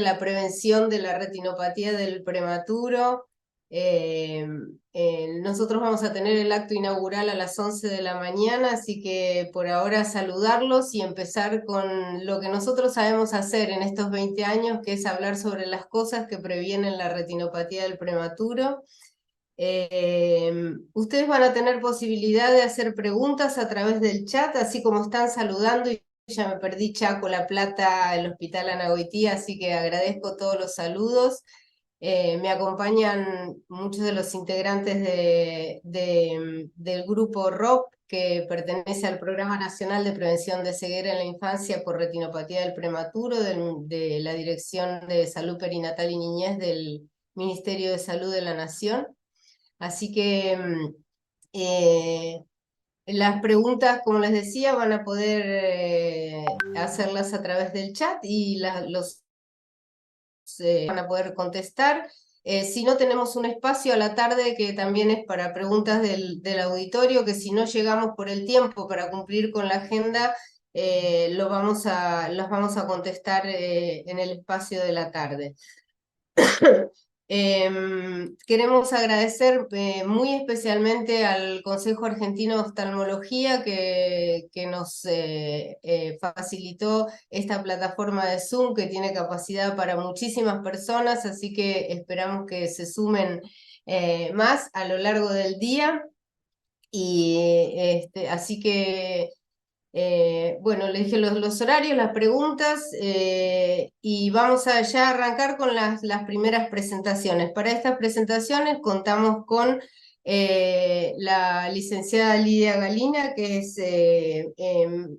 la prevención de la retinopatía del prematuro. Nosotros vamos a tener el acto inaugural a las 11 de la mañana, así que por ahora saludarlos y empezar con lo que nosotros sabemos hacer en estos 20 años, que es hablar sobre las cosas que previenen la retinopatía del prematuro. Ustedes van a tener posibilidad de hacer preguntas a través del chat, así como están saludando, y ya me perdí Chaco, La Plata, el Hospital Ana Goitía, así que agradezco todos los saludos. Me acompañan muchos de los integrantes del grupo ROP, que pertenece al Programa Nacional de Prevención de Ceguera en la Infancia por Retinopatía del Prematuro, de la Dirección de Salud Perinatal y Niñez del Ministerio de Salud de la Nación. Así que las preguntas, como les decía, van a poder hacerlas a través del chat y los van a poder contestar. Si no, tenemos un espacio a la tarde que también es para preguntas del auditorio, que si no llegamos por el tiempo para cumplir con la agenda, los vamos a contestar en el espacio de la tarde. Queremos agradecer muy especialmente al Consejo Argentino de Oftalmología que nos facilitó esta plataforma de Zoom que tiene capacidad para muchísimas personas, así que esperamos que se sumen más a lo largo del día. Y así que bueno, le dije los horarios, las preguntas, y vamos a ya arrancar con las primeras presentaciones. Para estas presentaciones contamos con la licenciada Lidia Galina, que es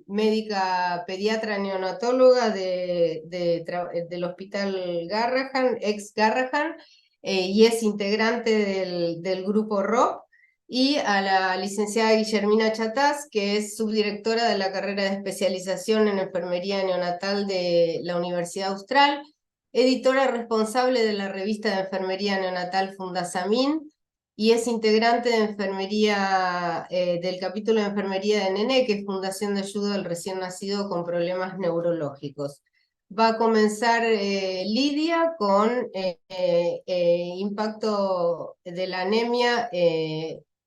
médica pediatra neonatóloga del Hospital Garrahan, ex Garrahan, y es integrante del grupo ROP. Y a la licenciada Guillermina Chatás, que es subdirectora de la carrera de especialización en enfermería neonatal de la Universidad Austral, editora responsable de la revista de enfermería neonatal Fundasamin, y es integrante de enfermería, del capítulo de enfermería de Nené, que es Fundación de Ayuda al Recién Nacido con Problemas Neurológicos. Va a comenzar Lidia con impacto de la anemia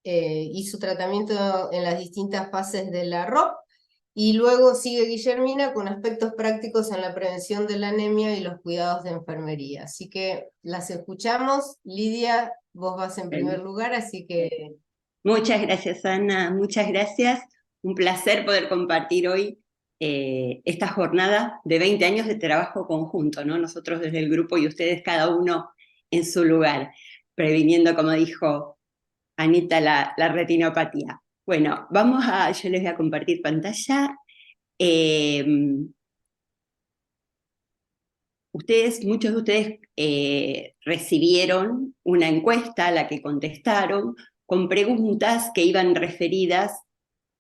y su tratamiento en las distintas fases de la ROP, y luego sigue Guillermina con aspectos prácticos en la prevención de la anemia y los cuidados de enfermería. Así que las escuchamos. Lidia, vos vas en primer lugar, así que... Muchas gracias, Ana, muchas gracias. Un placer poder compartir hoy esta jornada de 20 años de trabajo conjunto, ¿no? Nosotros desde el grupo y ustedes cada uno en su lugar, previniendo, como dijo Anita, la retinopatía. Bueno, yo les voy a compartir pantalla. Muchos de ustedes recibieron una encuesta a la que contestaron con preguntas que iban referidas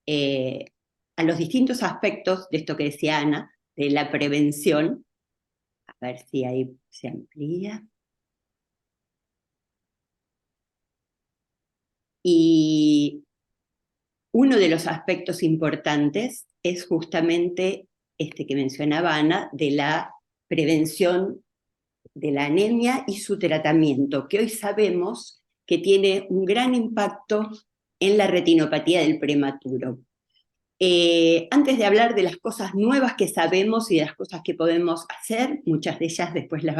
a los distintos aspectos de esto que decía Ana, de la prevención. A ver si ahí se amplía. Y uno de los aspectos importantes es justamente este que mencionaba Ana, de la prevención de la anemia y su tratamiento, que hoy sabemos que tiene un gran impacto en la retinopatía del prematuro. Antes de hablar de las cosas nuevas que sabemos y de las cosas que podemos hacer, muchas de ellas después las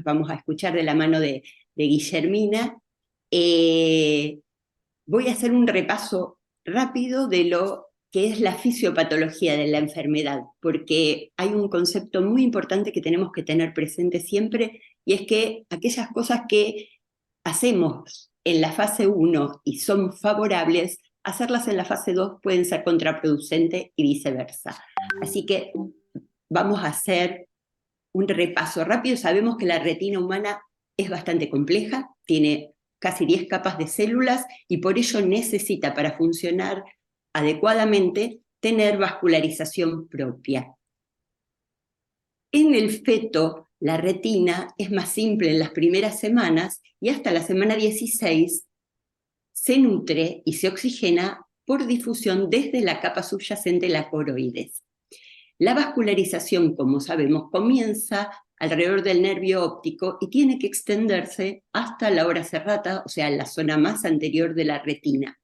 vamos a escuchar de la mano de Guillermina, voy a hacer un repaso rápido de lo que es la fisiopatología de la enfermedad, porque hay un concepto muy importante que tenemos que tener presente siempre, y es que aquellas cosas que hacemos en la fase 1 y son favorables, hacerlas en la fase 2 pueden ser contraproducentes y viceversa. Así que vamos a hacer un repaso rápido. Sabemos que la retina humana es bastante compleja, tiene casi 10 capas de células y por ello necesita, para funcionar adecuadamente, tener vascularización propia. En el feto, la retina es más simple en las primeras semanas y hasta la semana 16 se nutre y se oxigena por difusión desde la capa subyacente, la coroides. La vascularización, como sabemos, comienza alrededor del nervio óptico y tiene que extenderse hasta la ora serrata, o sea, la zona más anterior de la retina.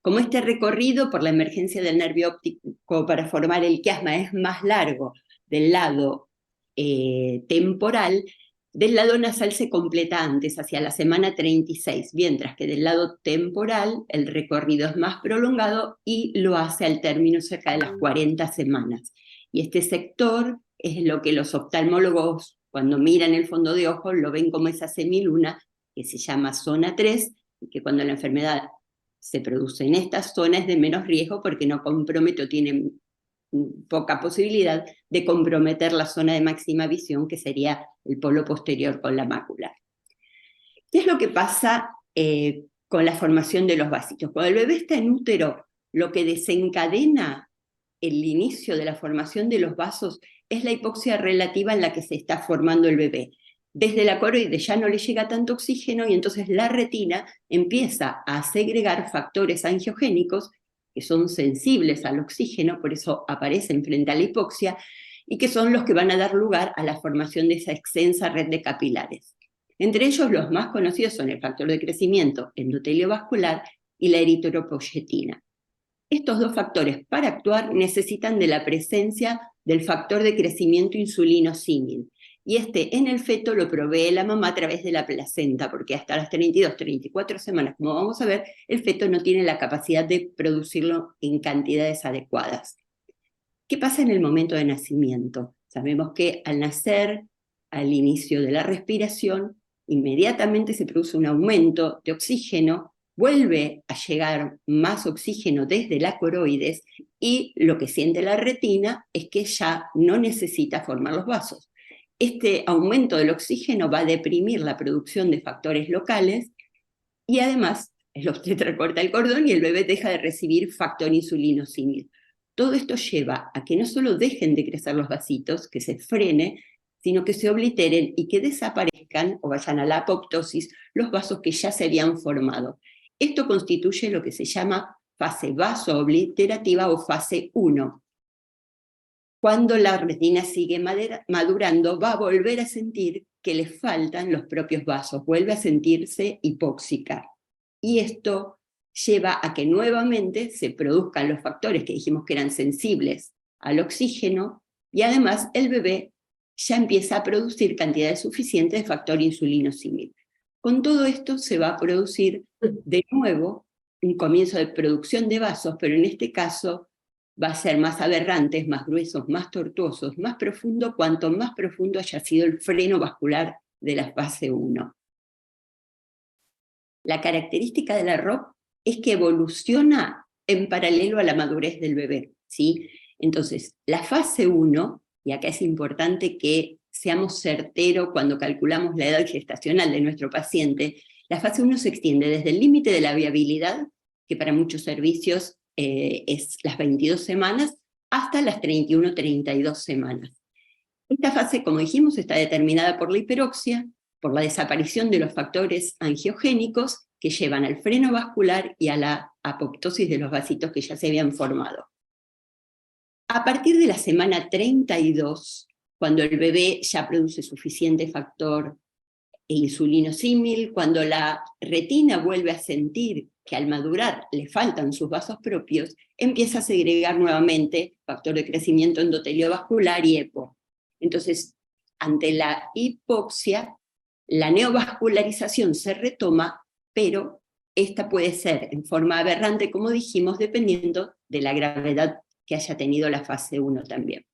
Como este recorrido por la emergencia del nervio óptico para formar el quiasma es más largo del lado temporal, del lado nasal se completa antes, hacia la semana 36, mientras que del lado temporal el recorrido es más prolongado y lo hace al término cerca de las 40 semanas. Y este sector es lo que los oftalmólogos, cuando miran el fondo de ojo, lo ven como esa semiluna, que se llama zona 3, y que cuando la enfermedad se produce en esta zona es de menos riesgo porque no compromete o tiene poca posibilidad de comprometer la zona de máxima visión, que sería el polo posterior con la mácula. ¿Qué es lo que pasa con la formación de los vasitos? Cuando el bebé está en útero, lo que desencadena el inicio de la formación de los vasos es la hipoxia relativa en la que se está formando el bebé. Desde la coroide ya no le llega tanto oxígeno y entonces la retina empieza a segregar factores angiogénicos que son sensibles al oxígeno, por eso aparecen frente a la hipoxia, y que son los que van a dar lugar a la formación de esa extensa red de capilares. Entre ellos los más conocidos son el factor de crecimiento endotelio vascular y la eritropoyetina. Estos dos factores para actuar necesitan de la presencia del factor de crecimiento insulino símil, y este en el feto lo provee la mamá a través de la placenta, porque hasta las 32, 34 semanas, como vamos a ver, el feto no tiene la capacidad de producirlo en cantidades adecuadas. ¿Qué pasa en el momento de nacimiento? Sabemos que al nacer, al inicio de la respiración, inmediatamente se produce un aumento de oxígeno, vuelve a llegar más oxígeno desde la coroides y lo que siente la retina es que ya no necesita formar los vasos. Este aumento del oxígeno va a deprimir la producción de factores locales y además el obstetra corta el cordón y el bebé deja de recibir factor insulino símil. Todo esto lleva a que no solo dejen de crecer los vasitos, que se frene, sino que se obliteren y que desaparezcan o vayan a la apoptosis los vasos que ya se habían formado. Esto constituye lo que se llama fase vasoobliterativa o fase 1. Cuando la retina sigue madurando, va a volver a sentir que le faltan los propios vasos, vuelve a sentirse hipóxica. Y esto lleva a que nuevamente se produzcan los factores que dijimos que eran sensibles al oxígeno, y además el bebé ya empieza a producir cantidades suficientes de factor insulino símil. Con todo esto se va a producir de nuevo un comienzo de producción de vasos, pero en este caso va a ser más aberrantes, más gruesos, más tortuosos, más profundo, cuanto más profundo haya sido el freno vascular de la fase 1. La característica de la ROP es que evoluciona en paralelo a la madurez del bebé, ¿sí? Entonces, la fase 1, y acá es importante que seamos certeros cuando calculamos la edad gestacional de nuestro paciente, la fase 1 se extiende desde el límite de la viabilidad, que para muchos servicios es las 22 semanas, hasta las 31-32 semanas. Esta fase, como dijimos, está determinada por la hiperoxia, por la desaparición de los factores angiogénicos que llevan al freno vascular y a la apoptosis de los vasitos que ya se habían formado. A partir de la semana 32, cuando el bebé ya produce suficiente factor insulino símil, cuando la retina vuelve a sentir que al madurar le faltan sus vasos propios, empieza a segregar nuevamente factor de crecimiento endotelio vascular y EPO. Entonces, ante la hipoxia, la neovascularización se retoma, pero esta puede ser en forma aberrante, como dijimos, dependiendo de la gravedad que haya tenido la fase 1 también.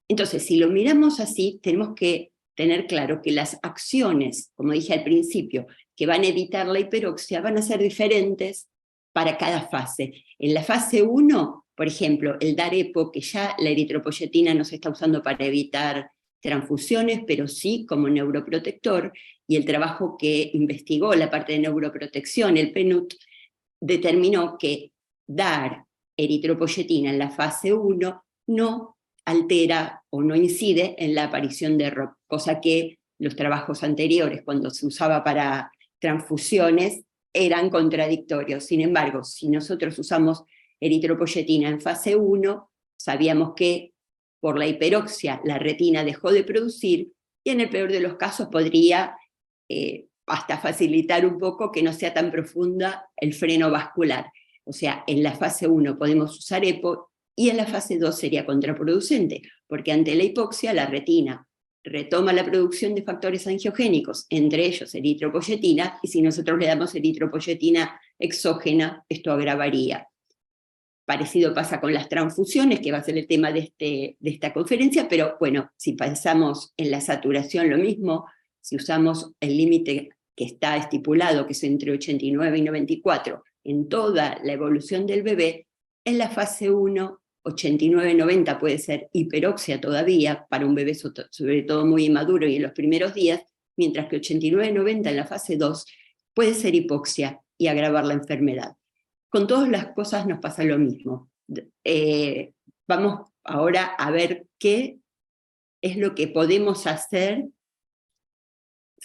Entonces, si lo miramos así, tenemos que tener claro que las acciones, como dije al principio, que van a evitar la hiperoxia, van a ser diferentes para cada fase. En la fase 1, por ejemplo, el dar EPO, que ya la eritropoyetina no se está usando para evitar transfusiones, pero sí como neuroprotector, y el trabajo que investigó la parte de neuroprotección, el PNUD, determinó que dar eritropoyetina en la fase 1 no altera o no incide en la aparición de ROP, cosa que los trabajos anteriores, cuando se usaba para transfusiones, eran contradictorios. Sin embargo, si nosotros usamos eritropoyetina en fase 1, sabíamos que por la hiperoxia la retina dejó de producir, y en el peor de los casos podría hasta facilitar un poco que no sea tan profunda el freno vascular. O sea, en la fase 1 podemos usar EPO, y en la fase 2 sería contraproducente, porque ante la hipoxia la retina retoma la producción de factores angiogénicos, entre ellos eritropoyetina, y si nosotros le damos eritropoyetina exógena, esto agravaría. Parecido pasa con las transfusiones, que va a ser el tema de esta conferencia, pero bueno, si pensamos en la saturación, lo mismo, si usamos el límite que está estipulado, que es entre 89 y 94, en toda la evolución del bebé, en la fase 1, 89-90 puede ser hiperoxia todavía, para un bebé sobre todo muy inmaduro y en los primeros días, mientras que 89-90 en la fase 2 puede ser hipoxia y agravar la enfermedad. Con todas las cosas nos pasa lo mismo. Vamos ahora a ver qué es lo que podemos hacer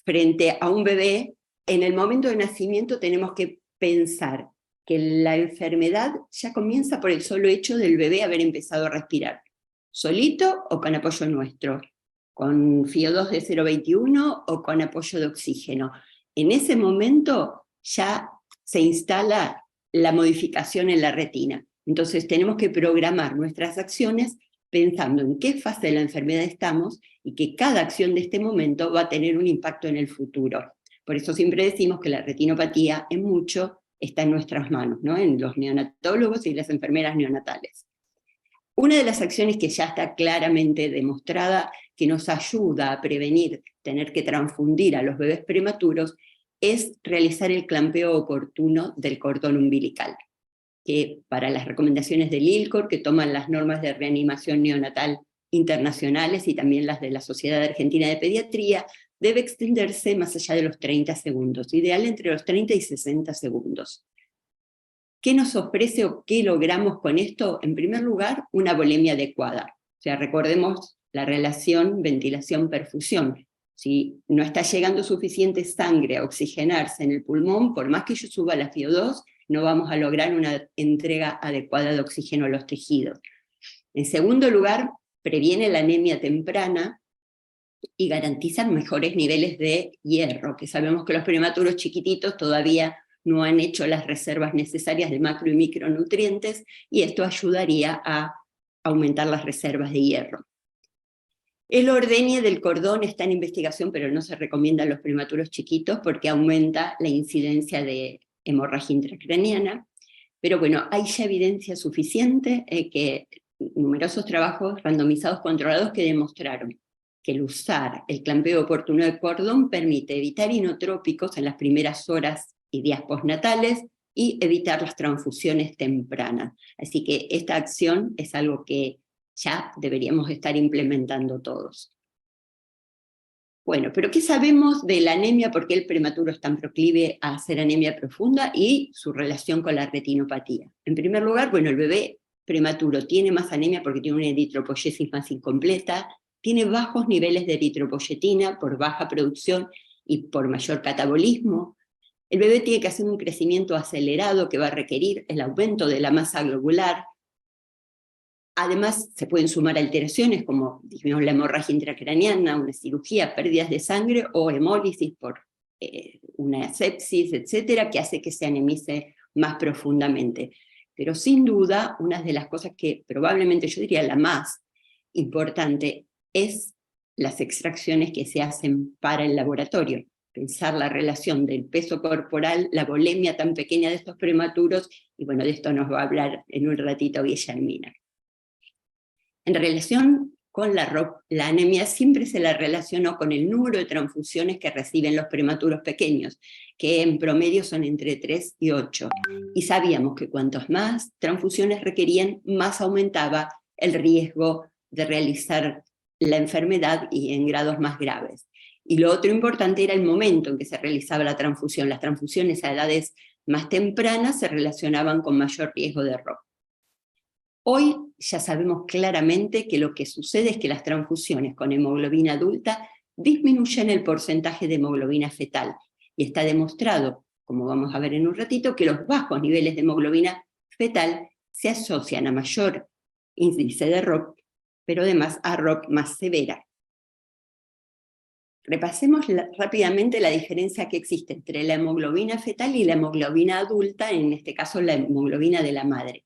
frente a un bebé. En el momento de nacimiento tenemos que pensar que la enfermedad ya comienza por el solo hecho del bebé haber empezado a respirar, solito o con apoyo nuestro, con FiO2 de 0,21 o con apoyo de oxígeno. En ese momento ya se instala la modificación en la retina. Entonces tenemos que programar nuestras acciones pensando en qué fase de la enfermedad estamos y que cada acción de este momento va a tener un impacto en el futuro. Por eso siempre decimos que la retinopatía en mucho está en nuestras manos, ¿no? En los neonatólogos y las enfermeras neonatales. Una de las acciones que ya está claramente demostrada que nos ayuda a prevenir tener que transfundir a los bebés prematuros es realizar el clampeo oportuno del cordón umbilical, que para las recomendaciones del ILCOR, que toman las normas de reanimación neonatal internacionales y también las de la Sociedad Argentina de Pediatría, debe extenderse más allá de los 30 segundos, ideal entre los 30 y 60 segundos. ¿Qué nos ofrece o qué logramos con esto? En primer lugar, una volemia adecuada. O sea, recordemos la relación ventilación-perfusión. Si no está llegando suficiente sangre a oxigenarse en el pulmón, por más que yo suba la FiO2, no vamos a lograr una entrega adecuada de oxígeno a los tejidos. En segundo lugar, previene la anemia temprana y garantiza mejores niveles de hierro, que sabemos que los prematuros chiquititos todavía no han hecho las reservas necesarias de macro y micronutrientes, y esto ayudaría a aumentar las reservas de hierro. El ordeñe del cordón está en investigación, pero no se recomienda a los prematuros chiquitos porque aumenta la incidencia de hemorragia intracraniana. Pero bueno, hay ya evidencia suficiente, que numerosos trabajos randomizados controlados que demostraron que el usar el clampeo oportuno del cordón permite evitar inotrópicos en las primeras horas y días postnatales y evitar las transfusiones tempranas. Así que esta acción es algo que ya deberíamos estar implementando todos. Bueno, pero ¿qué sabemos de la anemia? ¿Por qué el prematuro es tan proclive a hacer anemia profunda y su relación con la retinopatía? En primer lugar, bueno, el bebé prematuro tiene más anemia porque tiene una eritropoyesis más incompleta, tiene bajos niveles de eritropoyetina por baja producción y por mayor catabolismo. El bebé tiene que hacer un crecimiento acelerado que va a requerir el aumento de la masa globular. Además, se pueden sumar alteraciones como dijimos, la hemorragia intracraniana, una cirugía, pérdidas de sangre o hemólisis por una sepsis, etcétera, que hace que se anemice más profundamente. Pero sin duda, una de las cosas que probablemente yo diría la más importante es las extracciones que se hacen para el laboratorio. Pensar la relación del peso corporal, la volemia tan pequeña de estos prematuros, y bueno, de esto nos va a hablar en un ratito Guillermina. En relación con la ROP, la anemia siempre se la relacionó con el número de transfusiones que reciben los prematuros pequeños, que en promedio son entre 3 y 8. Y sabíamos que cuantos más transfusiones requerían, más aumentaba el riesgo de realizar la enfermedad y en grados más graves. Y lo otro importante era el momento en que se realizaba la transfusión. Las transfusiones a edades más tempranas se relacionaban con mayor riesgo de ROP. Hoy ya sabemos claramente que lo que sucede es que las transfusiones con hemoglobina adulta disminuyen el porcentaje de hemoglobina fetal. Y está demostrado, como vamos a ver en un ratito, que los bajos niveles de hemoglobina fetal se asocian a mayor índice de ROP, pero además a ROP más severa. repasemos rápidamente la diferencia que existe entre la hemoglobina fetal y la hemoglobina adulta, en este caso la hemoglobina de la madre.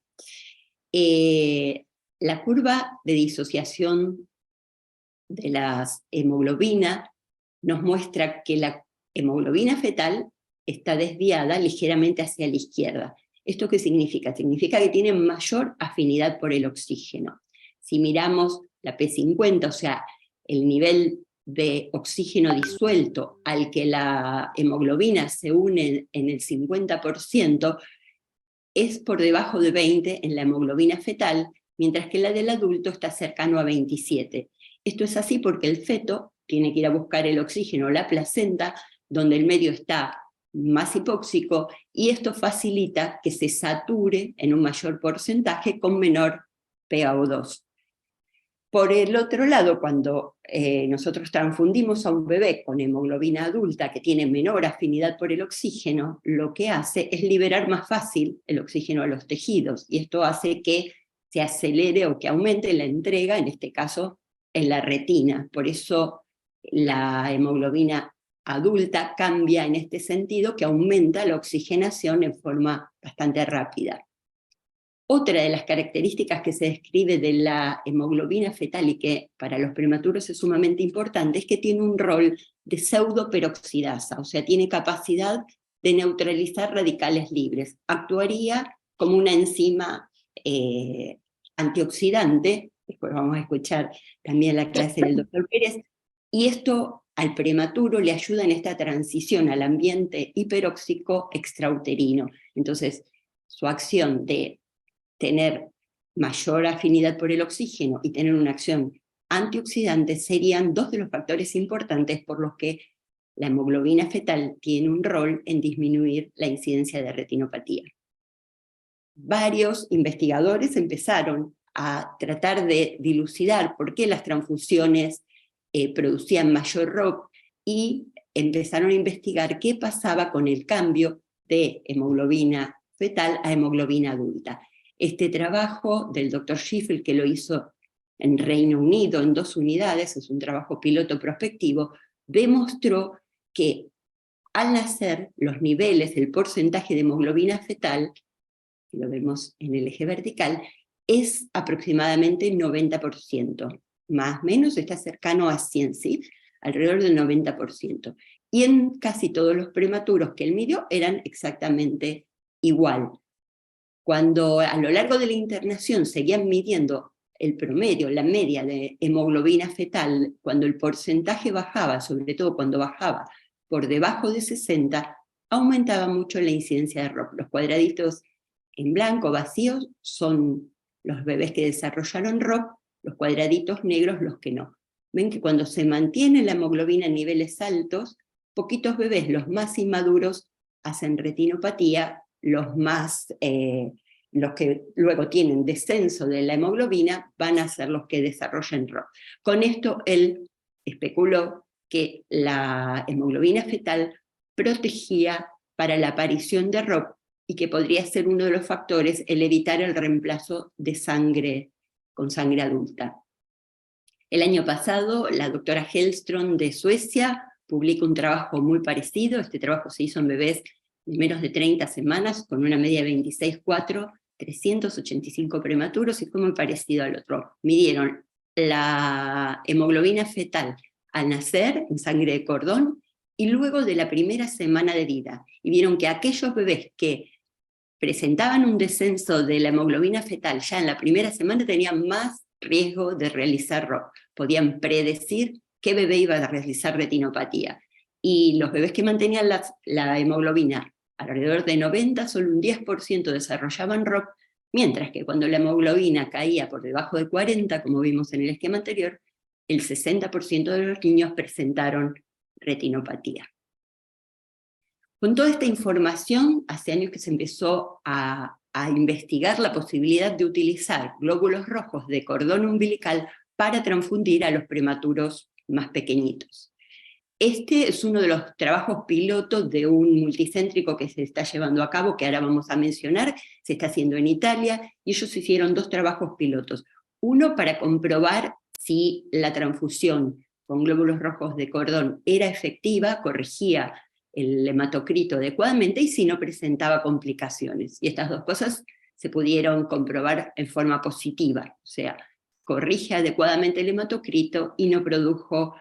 La curva de disociación de las hemoglobinas nos muestra que la hemoglobina fetal está desviada ligeramente hacia la izquierda. ¿Esto qué significa? Significa que tiene mayor afinidad por el oxígeno. Si miramos la P50, o sea, el nivel de oxígeno disuelto al que la hemoglobina se une en el 50%, es por debajo de 20 en la hemoglobina fetal, mientras que la del adulto está cercano a 27. Esto es así porque el feto tiene que ir a buscar el oxígeno a la placenta, donde el medio está más hipóxico, y esto facilita que se sature en un mayor porcentaje con menor PaO2. Por el otro lado, cuando nosotros transfundimos a un bebé con hemoglobina adulta que tiene menor afinidad por el oxígeno, lo que hace es liberar más fácil el oxígeno a los tejidos, y esto hace que se acelere o que aumente la entrega, en este caso en la retina. Por eso la hemoglobina adulta cambia en este sentido, que aumenta la oxigenación en forma bastante rápida. Otra de las características que se describe de la hemoglobina fetal y que para los prematuros es sumamente importante es que tiene un rol de pseudoperoxidasa, o sea, tiene capacidad de neutralizar radicales libres. Actuaría como una enzima antioxidante, después vamos a escuchar también la clase del doctor Pérez, y esto al prematuro le ayuda en esta transición al ambiente hiperóxico extrauterino. Entonces, su acción de tener mayor afinidad por el oxígeno y tener una acción antioxidante serían dos de los factores importantes por los que la hemoglobina fetal tiene un rol en disminuir la incidencia de retinopatía. Varios investigadores empezaron a tratar de dilucidar por qué las transfusiones producían mayor ROP, y empezaron a investigar qué pasaba con el cambio de hemoglobina fetal a hemoglobina adulta. Este trabajo del Dr. Schiffel, que lo hizo en Reino Unido en 2 unidades, es un trabajo piloto prospectivo, demostró que al nacer los niveles, el porcentaje de hemoglobina fetal, que lo vemos en el eje vertical, es aproximadamente 90%, más o menos está cercano a 100, ¿sí? Alrededor del 90%. Y en casi todos los prematuros que él midió eran exactamente igual. Cuando a lo largo de la internación seguían midiendo el promedio, la media de hemoglobina fetal, cuando el porcentaje bajaba, sobre todo cuando bajaba por debajo de 60, aumentaba mucho la incidencia de ROP. Los cuadraditos en blanco vacíos son los bebés que desarrollaron ROP, los cuadraditos negros los que no. Ven que cuando se mantiene la hemoglobina en niveles altos, poquitos bebés, los más inmaduros, hacen retinopatía, los que luego tienen descenso de la hemoglobina van a ser los que desarrollen ROP. Con esto él especuló que la hemoglobina fetal protegía para la aparición de ROP y que podría ser uno de los factores el evitar el reemplazo de sangre con sangre adulta. El año pasado, la doctora Hellström de Suecia publicó un trabajo muy parecido. Este trabajo se hizo en bebés de menos de 30 semanas, con una media de 26,4, 385 prematuros, y fue muy parecido al otro. Midieron la hemoglobina fetal al nacer en sangre de cordón y luego de la primera semana de vida, y vieron que aquellos bebés que presentaban un descenso de la hemoglobina fetal ya en la primera semana tenían más riesgo de realizar ROP. Podían predecir qué bebé iba a realizar retinopatía. Y los bebés que mantenían la hemoglobina alrededor de 90, solo un 10% desarrollaban ROP, mientras que cuando la hemoglobina caía por debajo de 40, como vimos en el esquema anterior, el 60% de los niños presentaron retinopatía. Con toda esta información, hace años que se empezó a investigar la posibilidad de utilizar glóbulos rojos de cordón umbilical para transfundir a los prematuros más pequeñitos. Este es uno de los trabajos pilotos de un multicéntrico que se está llevando a cabo, que ahora vamos a mencionar, se está haciendo en Italia, y ellos hicieron 2 trabajos pilotos. Uno para comprobar si la transfusión con glóbulos rojos de cordón era efectiva, corregía el hematocrito adecuadamente y si no presentaba complicaciones. Y estas dos cosas se pudieron comprobar en forma positiva, o sea, corrige adecuadamente el hematocrito y no produjo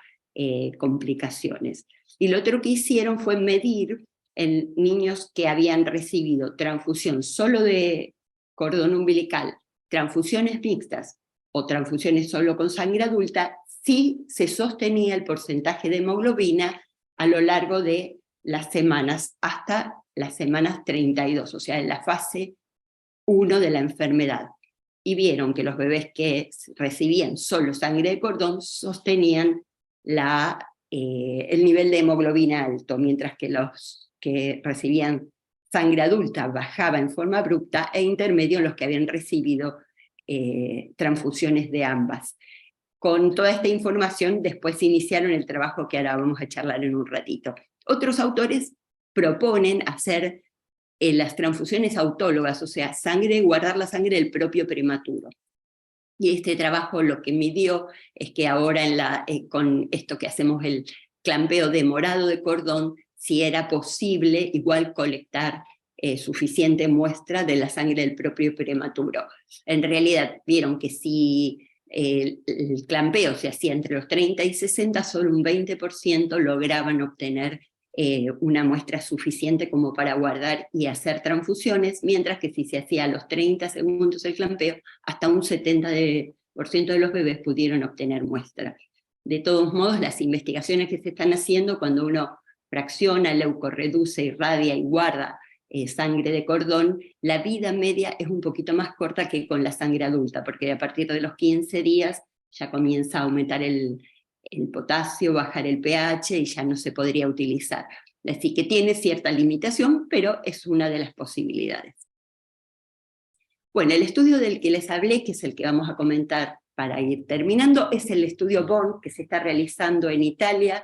complicaciones. Y lo otro que hicieron fue medir en niños que habían recibido transfusión solo de cordón umbilical, transfusiones mixtas o transfusiones solo con sangre adulta, si se sostenía el porcentaje de hemoglobina a lo largo de las semanas, hasta las semanas 32, o sea, en la fase 1 de la enfermedad. Y vieron que los bebés que recibían solo sangre de cordón sostenían el nivel de hemoglobina alto, mientras que los que recibían sangre adulta bajaba en forma abrupta, e intermedio los que habían recibido transfusiones de ambas. Con toda esta información después iniciaron el trabajo que ahora vamos a charlar en un ratito. Otros autores proponen hacer las transfusiones autólogas, o sea, guardar la sangre del propio prematuro. Y este trabajo lo que midió es que ahora con esto que hacemos el clampeo demorado de cordón, si era posible igual colectar suficiente muestra de la sangre del propio prematuro. En realidad vieron que si el clampeo se hacía entre los 30 y 60, solo un 20% lograban obtener una muestra suficiente como para guardar y hacer transfusiones, mientras que si se hacía a los 30 segundos el clampeo, hasta un 70% de los bebés pudieron obtener muestras. De todos modos, las investigaciones que se están haciendo cuando uno fracciona, leucorreduce, irradia y guarda sangre de cordón, la vida media es un poquito más corta que con la sangre adulta, porque a partir de los 15 días ya comienza a aumentar el potasio, bajar el pH y ya no se podría utilizar. Así que tiene cierta limitación, pero es una de las posibilidades. Bueno, el estudio del que les hablé, que es el que vamos a comentar para ir terminando, es el estudio BORN, que se está realizando en Italia,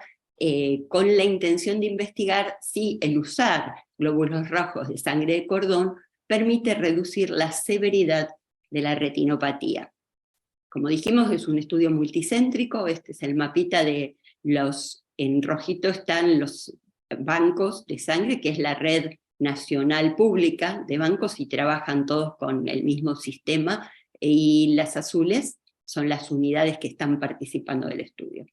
con la intención de investigar si el usar glóbulos rojos de sangre de cordón permite reducir la severidad de la retinopatía. Como dijimos, es un estudio multicéntrico, este es el mapita de en rojito están los bancos de sangre, que es la red nacional pública de bancos y trabajan todos con el mismo sistema, y las azules son las unidades que están participando del estudio.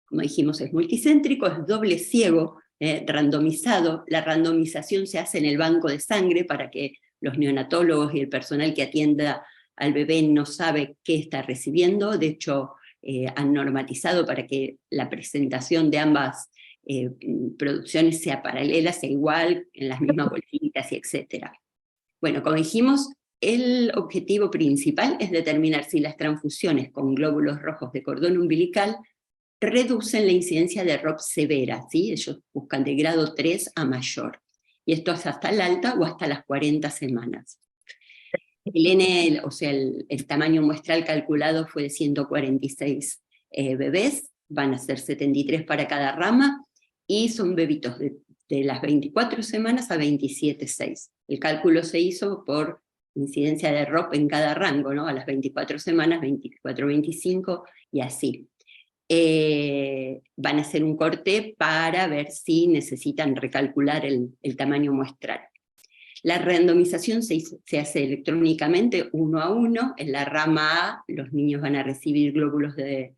Como dijimos, es multicéntrico, es doble ciego, randomizado. La randomización se hace en el banco de sangre para que los neonatólogos y el personal que atienda al bebé no sabe qué está recibiendo. De hecho, han normatizado para que la presentación de ambas producciones sea paralela, sea igual, en las mismas bolsitas, y etc. Bueno, como dijimos, el objetivo principal es determinar si las transfusiones con glóbulos rojos de cordón umbilical reducen la incidencia de ROP severa, ¿sí? Ellos buscan de grado 3 a mayor, y esto es hasta la alta o hasta las 40 semanas. O sea, el tamaño muestral calculado fue de 146 bebés, van a ser 73 para cada rama, y son bebitos de las 24 semanas a 27,6. El cálculo se hizo por incidencia de ROP en cada rango, ¿no? A las 24 semanas, 24, 25, y así. Van a hacer un corte para ver si necesitan recalcular el tamaño muestral. La randomización se hace electrónicamente 1 a 1, en la rama A los niños van a recibir glóbulos de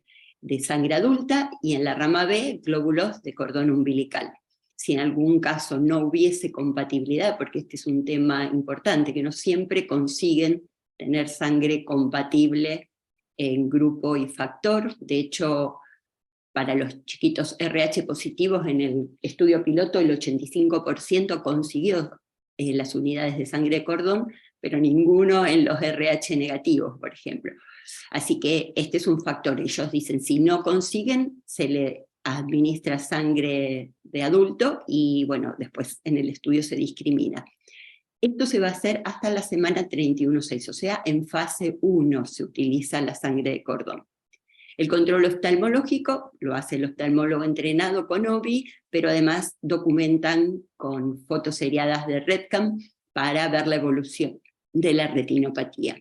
sangre adulta, y en la rama B glóbulos de cordón umbilical. Si en algún caso no hubiese compatibilidad, porque este es un tema importante, que no siempre consiguen tener sangre compatible en grupo y factor. De hecho, para los chiquitos RH positivos en el estudio piloto el 85% consiguió las unidades de sangre de cordón, pero ninguno en los RH negativos, por ejemplo. Así que este es un factor. Ellos dicen, si no consiguen, se le administra sangre de adulto, y bueno, después en el estudio se discrimina. Esto se va a hacer hasta la semana 31,6, o sea, en fase 1 se utiliza la sangre de cordón. El control oftalmológico lo hace el oftalmólogo entrenado con OBI, pero además documentan con fotos seriadas de REDCAM para ver la evolución de la retinopatía.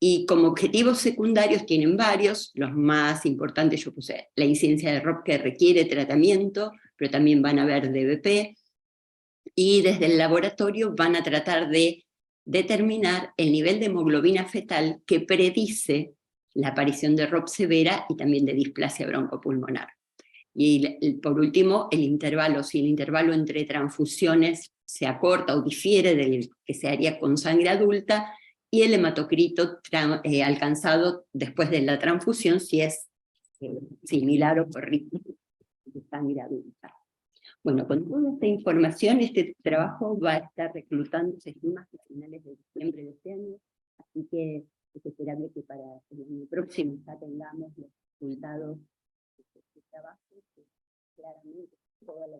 Y como objetivos secundarios tienen varios, los más importantes yo puse la incidencia de ROP que requiere tratamiento, pero también van a ver DBP, y desde el laboratorio van a tratar de determinar el nivel de hemoglobina fetal que predice la aparición de ROP severa y también de displasia broncopulmonar. Y por último, el intervalo, si el intervalo entre transfusiones se acorta o difiere del que se haría con sangre adulta, y el hematocrito alcanzado después de la transfusión, si es similar o correcto de sangre adulta. Bueno, con toda esta información, este trabajo va a estar reclutando, se estima, a finales de diciembre de este año, así que es esperable que para el año próximo ya tengamos los resultados de este trabajo, que claramente toda la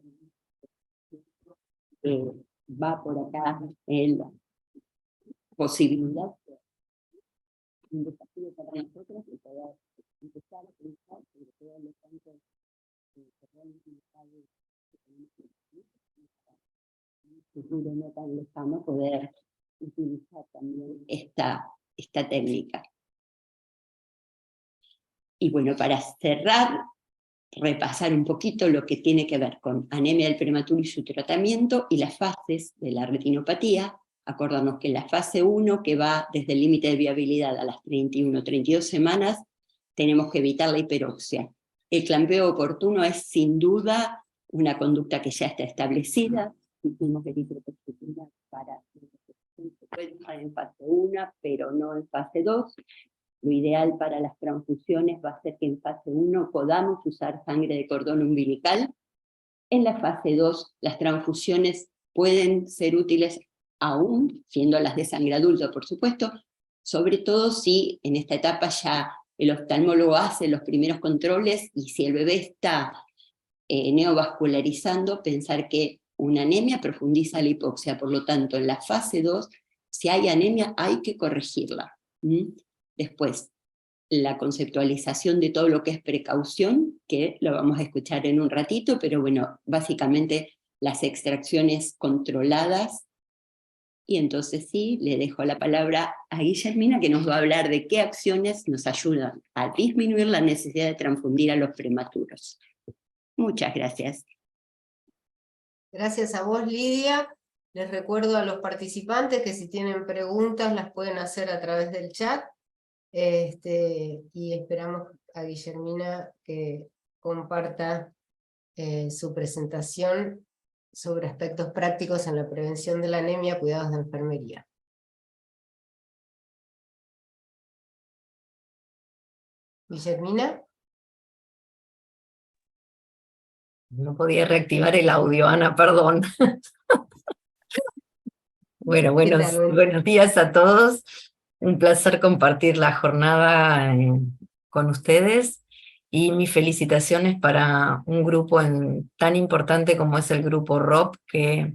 va por acá en la posibilidad de un desafío para nosotros y poder empezar a pensar sobre todos los campos que realmente en un futuro no tan lejano poder utilizar también esta técnica. Y bueno, para cerrar, repasar un poquito lo que tiene que ver con anemia del prematuro y su tratamiento y las fases de la retinopatía. Acordarnos que en la fase 1, que va desde el límite de viabilidad a las 31-32 semanas, tenemos que evitar la hiperoxia. El clampeo oportuno es sin duda una conducta que ya está establecida. Hicimos eritropoyetina para se puede usar en fase 1, pero no en fase 2. Lo ideal para las transfusiones va a ser que en fase 1 podamos usar sangre de cordón umbilical. En la fase 2 las transfusiones pueden ser útiles aún, siendo las de sangre adulta por supuesto, sobre todo si en esta etapa ya el oftalmólogo hace los primeros controles y si el bebé está neovascularizando, pensar que una anemia profundiza la hipoxia, por lo tanto en la fase 2, si hay anemia hay que corregirla. Después, la conceptualización de todo lo que es precaución, que lo vamos a escuchar en un ratito, pero bueno, básicamente las extracciones controladas. Y entonces sí, le dejo la palabra a Guillermina, que nos va a hablar de qué acciones nos ayudan a disminuir la necesidad de transfundir a los prematuros. Muchas gracias. Gracias a vos, Lidia. Les recuerdo a los participantes que si tienen preguntas las pueden hacer a través del chat. Y esperamos a Guillermina que comparta su presentación sobre aspectos prácticos en la prevención de la anemia, cuidados de enfermería. Guillermina. No podía reactivar el audio, Ana, perdón. Bueno, buenos días a todos. Un placer compartir la jornada con ustedes y mis felicitaciones para un grupo tan importante como es el grupo ROP, que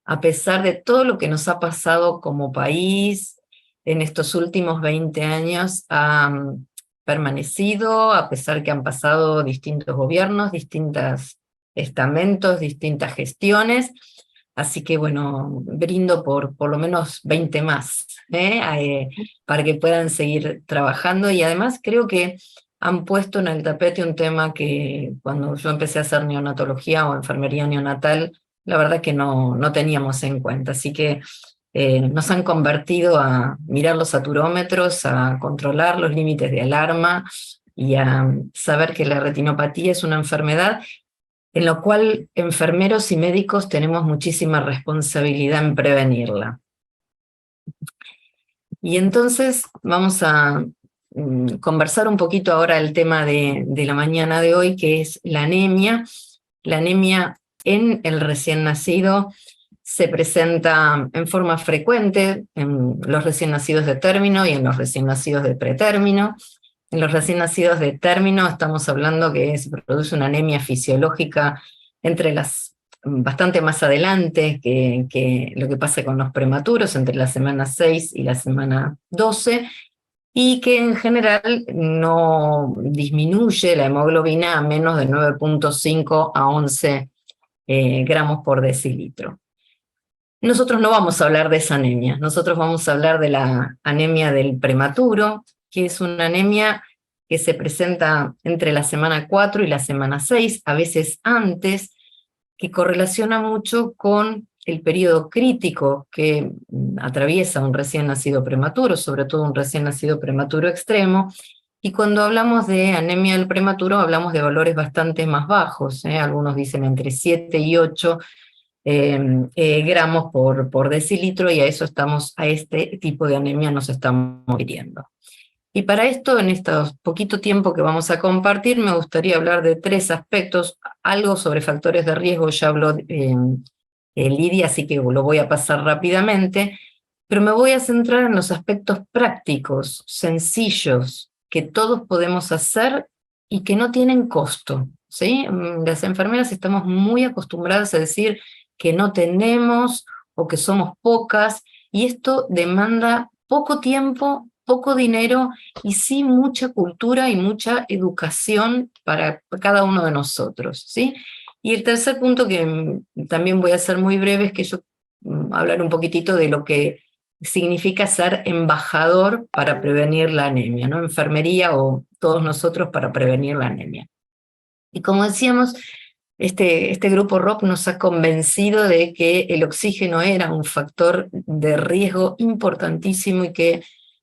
a pesar de todo lo que nos ha pasado como país en estos últimos 20 años, ha permanecido, a pesar que han pasado distintos gobiernos, distintos estamentos, distintas gestiones. Así que bueno, brindo por lo menos 20 más, para que puedan seguir trabajando, y además creo que han puesto en el tapete un tema que cuando yo empecé a hacer neonatología o enfermería neonatal, la verdad que no teníamos en cuenta, así que nos han convertido a mirar los saturómetros, a controlar los límites de alarma y a saber que la retinopatía es una enfermedad en lo cual enfermeros y médicos tenemos muchísima responsabilidad en prevenirla. Y entonces vamos a conversar un poquito ahora el tema de la mañana de hoy, que es la anemia. La anemia en el recién nacido se presenta en forma frecuente en los recién nacidos de término y en los recién nacidos de pretérmino. En los recién nacidos de término estamos hablando que se produce una anemia fisiológica entre las bastante más adelante que lo que pasa con los prematuros, entre la semana 6 y la semana 12, y que en general no disminuye la hemoglobina a menos de 9.5 a 11 gramos por decilitro. Nosotros no vamos a hablar de esa anemia, nosotros vamos a hablar de la anemia del prematuro, que es una anemia que se presenta entre la semana 4 y la semana 6, a veces antes, que correlaciona mucho con el periodo crítico que atraviesa un recién nacido prematuro, sobre todo un recién nacido prematuro extremo, y cuando hablamos de anemia del prematuro hablamos de valores bastante más bajos, algunos dicen entre 7 y 8 gramos por decilitro, y a este tipo de anemia nos estamos refiriendo. Y para esto, en este poquito tiempo que vamos a compartir, me gustaría hablar de 3 aspectos. Algo sobre factores de riesgo ya habló Lidia, así que lo voy a pasar rápidamente, pero me voy a centrar en los aspectos prácticos, sencillos, que todos podemos hacer y que no tienen costo, ¿sí? Las enfermeras estamos muy acostumbradas a decir que no tenemos o que somos pocas, y esto demanda poco tiempo, poco dinero, y sí mucha cultura y mucha educación para cada uno de nosotros, ¿sí? Y el tercer punto, que también voy a ser muy breve, es que yo hablar un poquitito de lo que significa ser embajador para prevenir la anemia, ¿no? Enfermería o todos nosotros para prevenir la anemia. Y como decíamos, este grupo ROP nos ha convencido de que el oxígeno era un factor de riesgo importantísimo, y que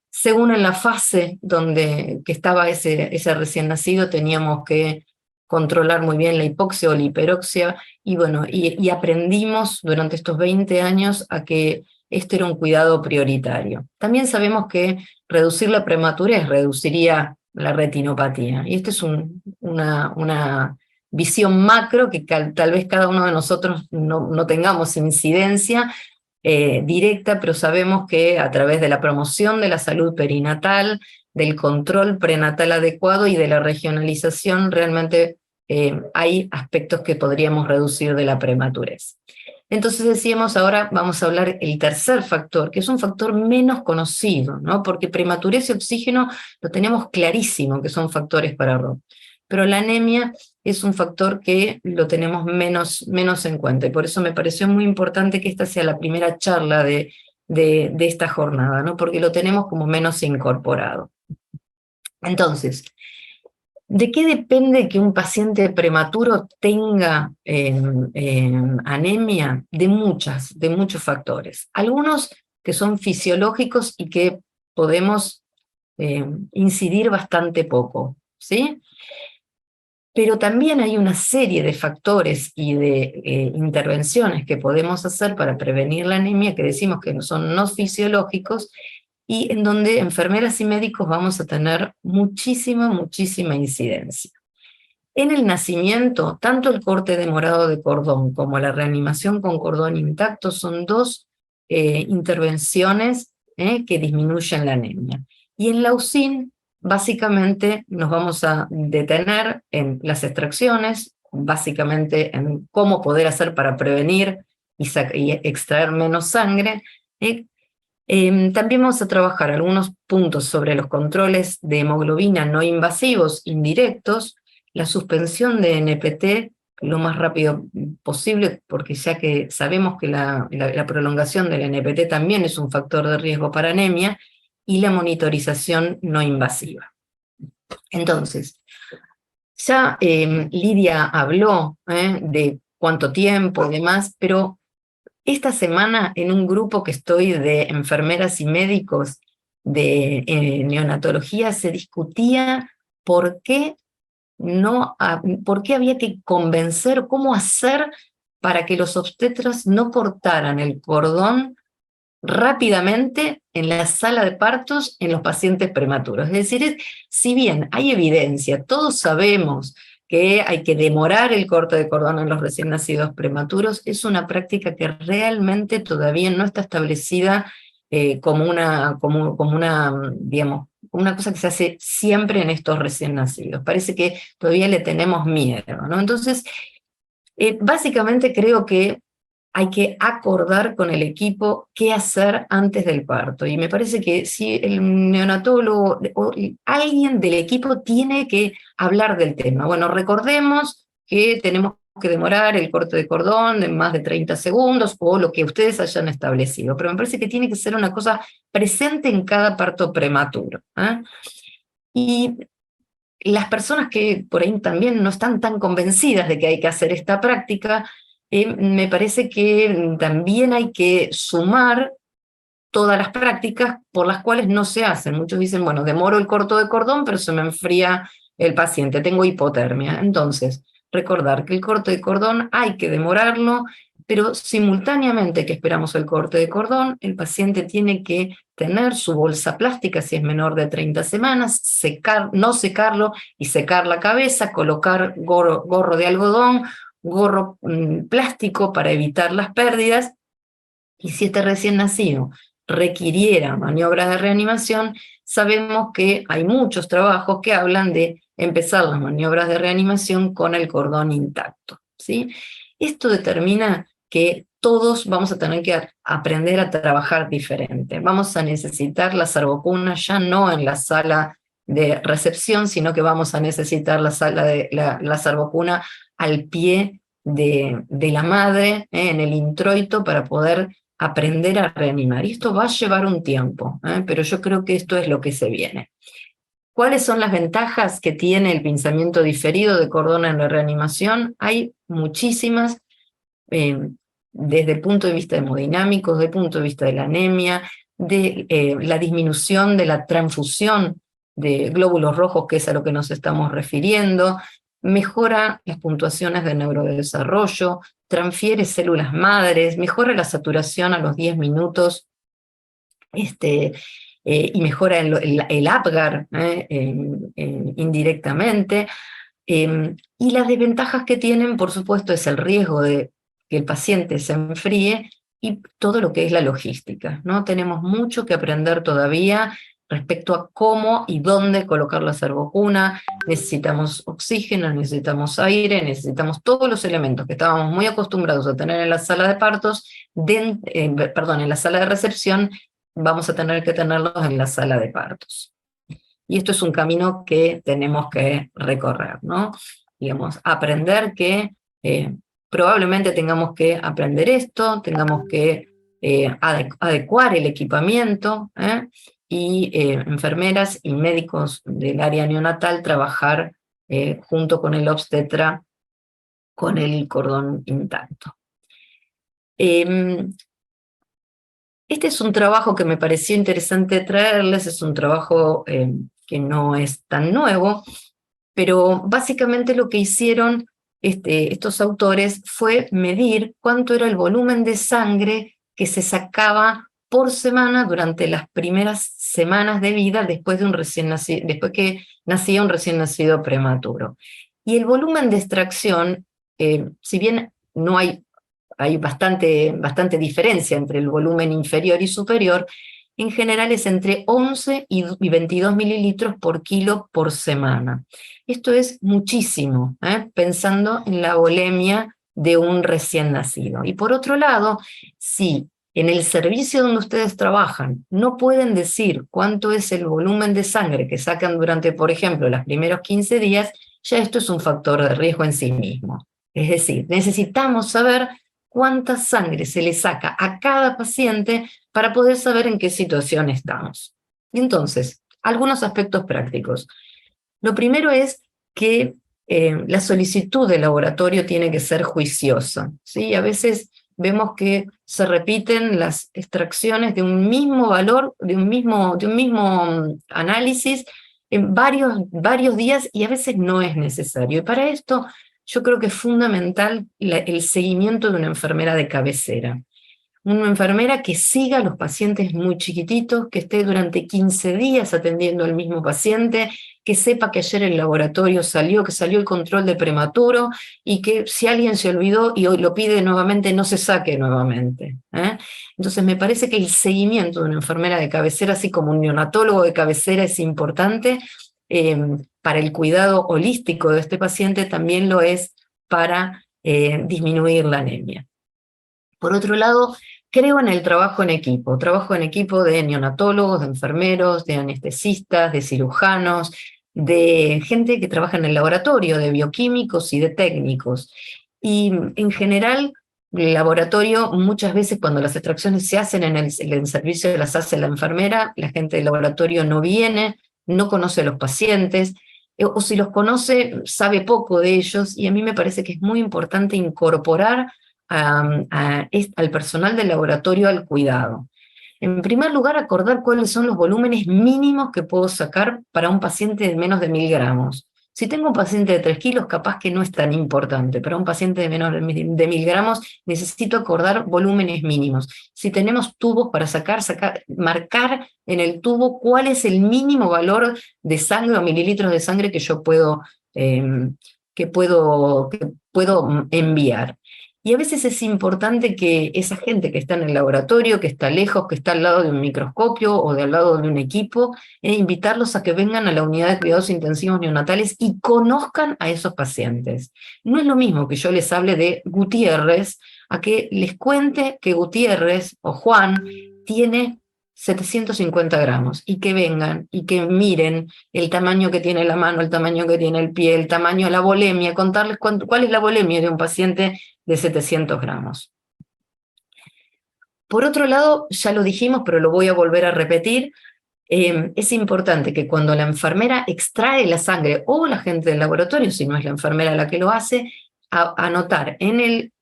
según en la fase que estaba ese recién nacido, teníamos que controlar muy bien la hipoxia o la hiperoxia, y bueno, y aprendimos durante estos 20 años a que este era un cuidado prioritario. También sabemos que reducir la prematurez reduciría la retinopatía, y esta es una visión macro que tal vez cada uno de nosotros no tengamos incidencia directa, pero sabemos que a través de la promoción de la salud perinatal, del control prenatal adecuado y de la regionalización, realmente hay aspectos que podríamos reducir de la prematurez. Entonces decíamos, ahora vamos a hablar el tercer factor, que es un factor menos conocido, ¿no? Porque prematurez y oxígeno lo tenemos clarísimo que son factores para ROP, pero la anemia es un factor que lo tenemos menos en cuenta, y por eso me pareció muy importante que esta sea la primera charla de esta jornada, ¿no? Porque lo tenemos como menos incorporado. Entonces, ¿de qué depende que un paciente prematuro tenga anemia? De muchos factores. Algunos que son fisiológicos y que podemos incidir bastante poco, ¿sí? Pero también hay una serie de factores y de intervenciones que podemos hacer para prevenir la anemia, que decimos que son no fisiológicos, y en donde enfermeras y médicos vamos a tener muchísima incidencia. En el nacimiento, tanto el corte demorado de cordón como la reanimación con cordón intacto son 2 intervenciones que disminuyen la anemia. Y en la UCIN, básicamente nos vamos a detener en las extracciones, básicamente en cómo poder hacer para prevenir y extraer menos sangre. También vamos a trabajar algunos puntos sobre los controles de hemoglobina no invasivos, indirectos, la suspensión de NPT lo más rápido posible, porque ya que sabemos que la prolongación del NPT también es un factor de riesgo para anemia, y la monitorización no invasiva. Entonces, ya Lidia habló de cuánto tiempo y demás, pero esta semana en un grupo que estoy de enfermeras y médicos de neonatología se discutía por qué había que convencer, cómo hacer para que los obstetras no cortaran el cordón rápidamente en la sala de partos en los pacientes prematuros. Es decir, si bien hay evidencia, todos sabemos que hay que demorar el corte de cordón en los recién nacidos prematuros, es una práctica que realmente todavía no está establecida como una, digamos, una cosa que se hace siempre en estos recién nacidos. Parece que todavía le tenemos miedo, ¿no? Entonces, básicamente creo que hay que acordar con el equipo qué hacer antes del parto. Y me parece que si el neonatólogo o alguien del equipo tiene que hablar del tema. Bueno, recordemos que tenemos que demorar el corte de cordón en más de 30 segundos o lo que ustedes hayan establecido, pero me parece que tiene que ser una cosa presente en cada parto prematuro. Y las personas que por ahí también no están tan convencidas de que hay que hacer esta práctica, me parece que también hay que sumar todas las prácticas por las cuales no se hacen. Muchos dicen, bueno, demoro el corto de cordón, pero se me enfría el paciente, tengo hipotermia. Entonces, recordar que el corte de cordón hay que demorarlo, pero simultáneamente que esperamos el corte de cordón, el paciente tiene que tener su bolsa plástica, si es menor de 30 semanas, no secarlo y secar la cabeza, colocar gorro de algodón, gorro plástico para evitar las pérdidas, y si este recién nacido requiriera maniobras de reanimación, sabemos que hay muchos trabajos que hablan de empezar las maniobras de reanimación con el cordón intacto, ¿sí? Esto determina que todos vamos a tener que aprender a trabajar diferente. Vamos a necesitar la sarvocuna ya no en la sala de recepción, sino que vamos a necesitar la sarvocuna al pie de la madre, en el introito, para poder aprender a reanimar. Y esto va a llevar un tiempo, pero yo creo que esto es lo que se viene. ¿Cuáles son las ventajas que tiene el pinzamiento diferido de cordón en la reanimación? Hay muchísimas, desde el punto de vista hemodinámico, desde el punto de vista de la anemia, de la disminución de la transfusión de glóbulos rojos, que es a lo que nos estamos refiriendo, mejora las puntuaciones de neurodesarrollo, transfiere células madres, mejora la saturación a los 10 minutos, y mejora el Apgar indirectamente. Y las desventajas que tienen, por supuesto, es el riesgo de que el paciente se enfríe y todo lo que es la logística, ¿no? Tenemos mucho que aprender todavía respecto a cómo y dónde colocar la sarvocuna. Necesitamos oxígeno, necesitamos aire, necesitamos todos los elementos que estábamos muy acostumbrados a tener en la sala de partos, en la sala de recepción, vamos a tener que tenerlos en la sala de partos. Y esto es un camino que tenemos que recorrer, ¿no? Digamos, aprender que probablemente tengamos que aprender esto, tengamos que adecuar el equipamiento, y enfermeras y médicos del área neonatal trabajar junto con el obstetra con el cordón intacto. Este es un trabajo que me pareció interesante traerles, es un trabajo que no es tan nuevo, pero básicamente lo que hicieron estos autores fue medir cuánto era el volumen de sangre que se sacaba por semana durante las primeras semanas de vida después que nacía un recién nacido prematuro. Y el volumen de extracción, si bien no hay bastante diferencia entre el volumen inferior y superior, en general es entre 11 y 22 mililitros por kilo por semana. Esto es muchísimo, pensando en la volemia de un recién nacido. Y por otro lado, si en el servicio donde ustedes trabajan no pueden decir cuánto es el volumen de sangre que sacan durante, por ejemplo, los primeros 15 días, ya esto es un factor de riesgo en sí mismo. Es decir, necesitamos saber cuánta sangre se le saca a cada paciente para poder saber en qué situación estamos. Y entonces, algunos aspectos prácticos. Lo primero es que la solicitud de laboratorio tiene que ser juiciosa, ¿sí? A veces vemos que se repiten las extracciones de un mismo valor, de un mismo análisis en varios días, y a veces no es necesario. Y para esto yo creo que es fundamental el seguimiento de una enfermera de cabecera. Una enfermera que siga a los pacientes muy chiquititos, que esté durante 15 días atendiendo al mismo paciente, que sepa que ayer el laboratorio que salió el control de prematuro, y que si alguien se olvidó y hoy lo pide nuevamente, no se saque nuevamente. Entonces me parece que el seguimiento de una enfermera de cabecera, así como un neonatólogo de cabecera, es importante para el cuidado holístico de este paciente, también lo es para disminuir la anemia. Por otro lado, creo en el trabajo en equipo de neonatólogos, de enfermeros, de anestesistas, de cirujanos, de gente que trabaja en el laboratorio, de bioquímicos y de técnicos. Y en general, el laboratorio, muchas veces cuando las extracciones se hacen en el servicio, las hace la enfermera, la gente del laboratorio no viene, no conoce a los pacientes, o si los conoce, sabe poco de ellos, y a mí me parece que es muy importante incorporar al personal del laboratorio al cuidado. En primer lugar, acordar cuáles son los volúmenes mínimos que puedo sacar para un paciente de menos de 1000 gramos. Si tengo un paciente de 3 kilos, capaz que no es tan importante, pero un paciente de menos de 1000 gramos necesito acordar volúmenes mínimos. Si tenemos tubos para marcar en el tubo cuál es el mínimo valor de sangre o mililitros de sangre que yo puedo enviar. Y a veces es importante que esa gente que está en el laboratorio, que está lejos, que está al lado de un microscopio o al lado de un equipo, invitarlos a que vengan a la unidad de cuidados intensivos neonatales y conozcan a esos pacientes. No es lo mismo que yo les hable de Gutiérrez, a que les cuente que Gutiérrez o Juan tiene 750 gramos, y que vengan y que miren el tamaño que tiene la mano, el tamaño que tiene el pie, el tamaño de la volemia, contarles cuál es la volemia de un paciente de 700 gramos. Por otro lado, ya lo dijimos, pero lo voy a volver a repetir, es importante que cuando la enfermera extrae la sangre, o la gente del laboratorio, si no es la enfermera la que lo hace, anotar en el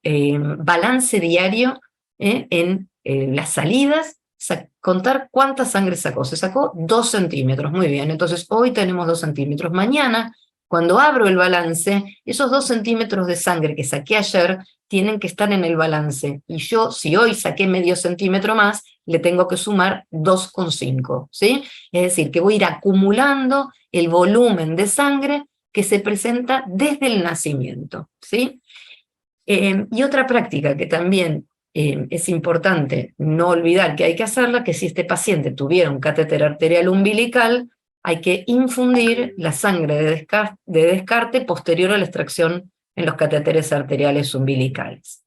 balance diario, en las salidas, contar cuánta sangre sacó. Se sacó 2 centímetros, muy bien, entonces hoy tenemos 2 centímetros. Mañana, cuando abro el balance, esos 2 centímetros de sangre que saqué ayer tienen que estar en el balance. Y yo, si hoy saqué medio centímetro más, le tengo que sumar 2,5, ¿sí? Es decir, que voy a ir acumulando el volumen de sangre que se presenta desde el nacimiento, ¿sí? Y otra práctica que también es importante no olvidar que hay que hacerla, que si este paciente tuviera un catéter arterial umbilical, hay que infundir la sangre de descarte posterior a la extracción en los catéteres arteriales umbilicales.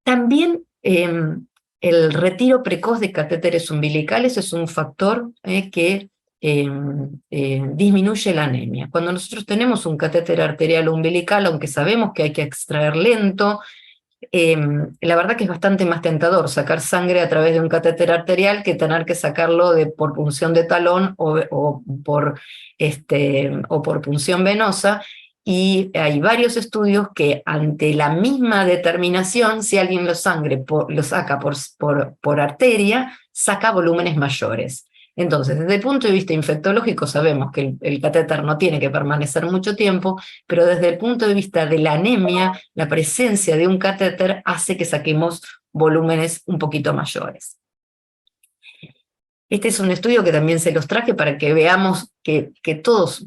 También el retiro precoz de catéteres umbilicales es un factor que disminuye la anemia. Cuando nosotros tenemos un catéter arterial umbilical, aunque sabemos que hay que extraer lento, la verdad que es bastante más tentador sacar sangre a través de un catéter arterial que tener que sacarlo por punción de talón o por punción venosa, y hay varios estudios que ante la misma determinación, si alguien lo saca por arteria, saca volúmenes mayores. Entonces, desde el punto de vista infectológico sabemos que el catéter no tiene que permanecer mucho tiempo, pero desde el punto de vista de la anemia, la presencia de un catéter hace que saquemos volúmenes un poquito mayores. Este es un estudio que también se los traje para que veamos que todos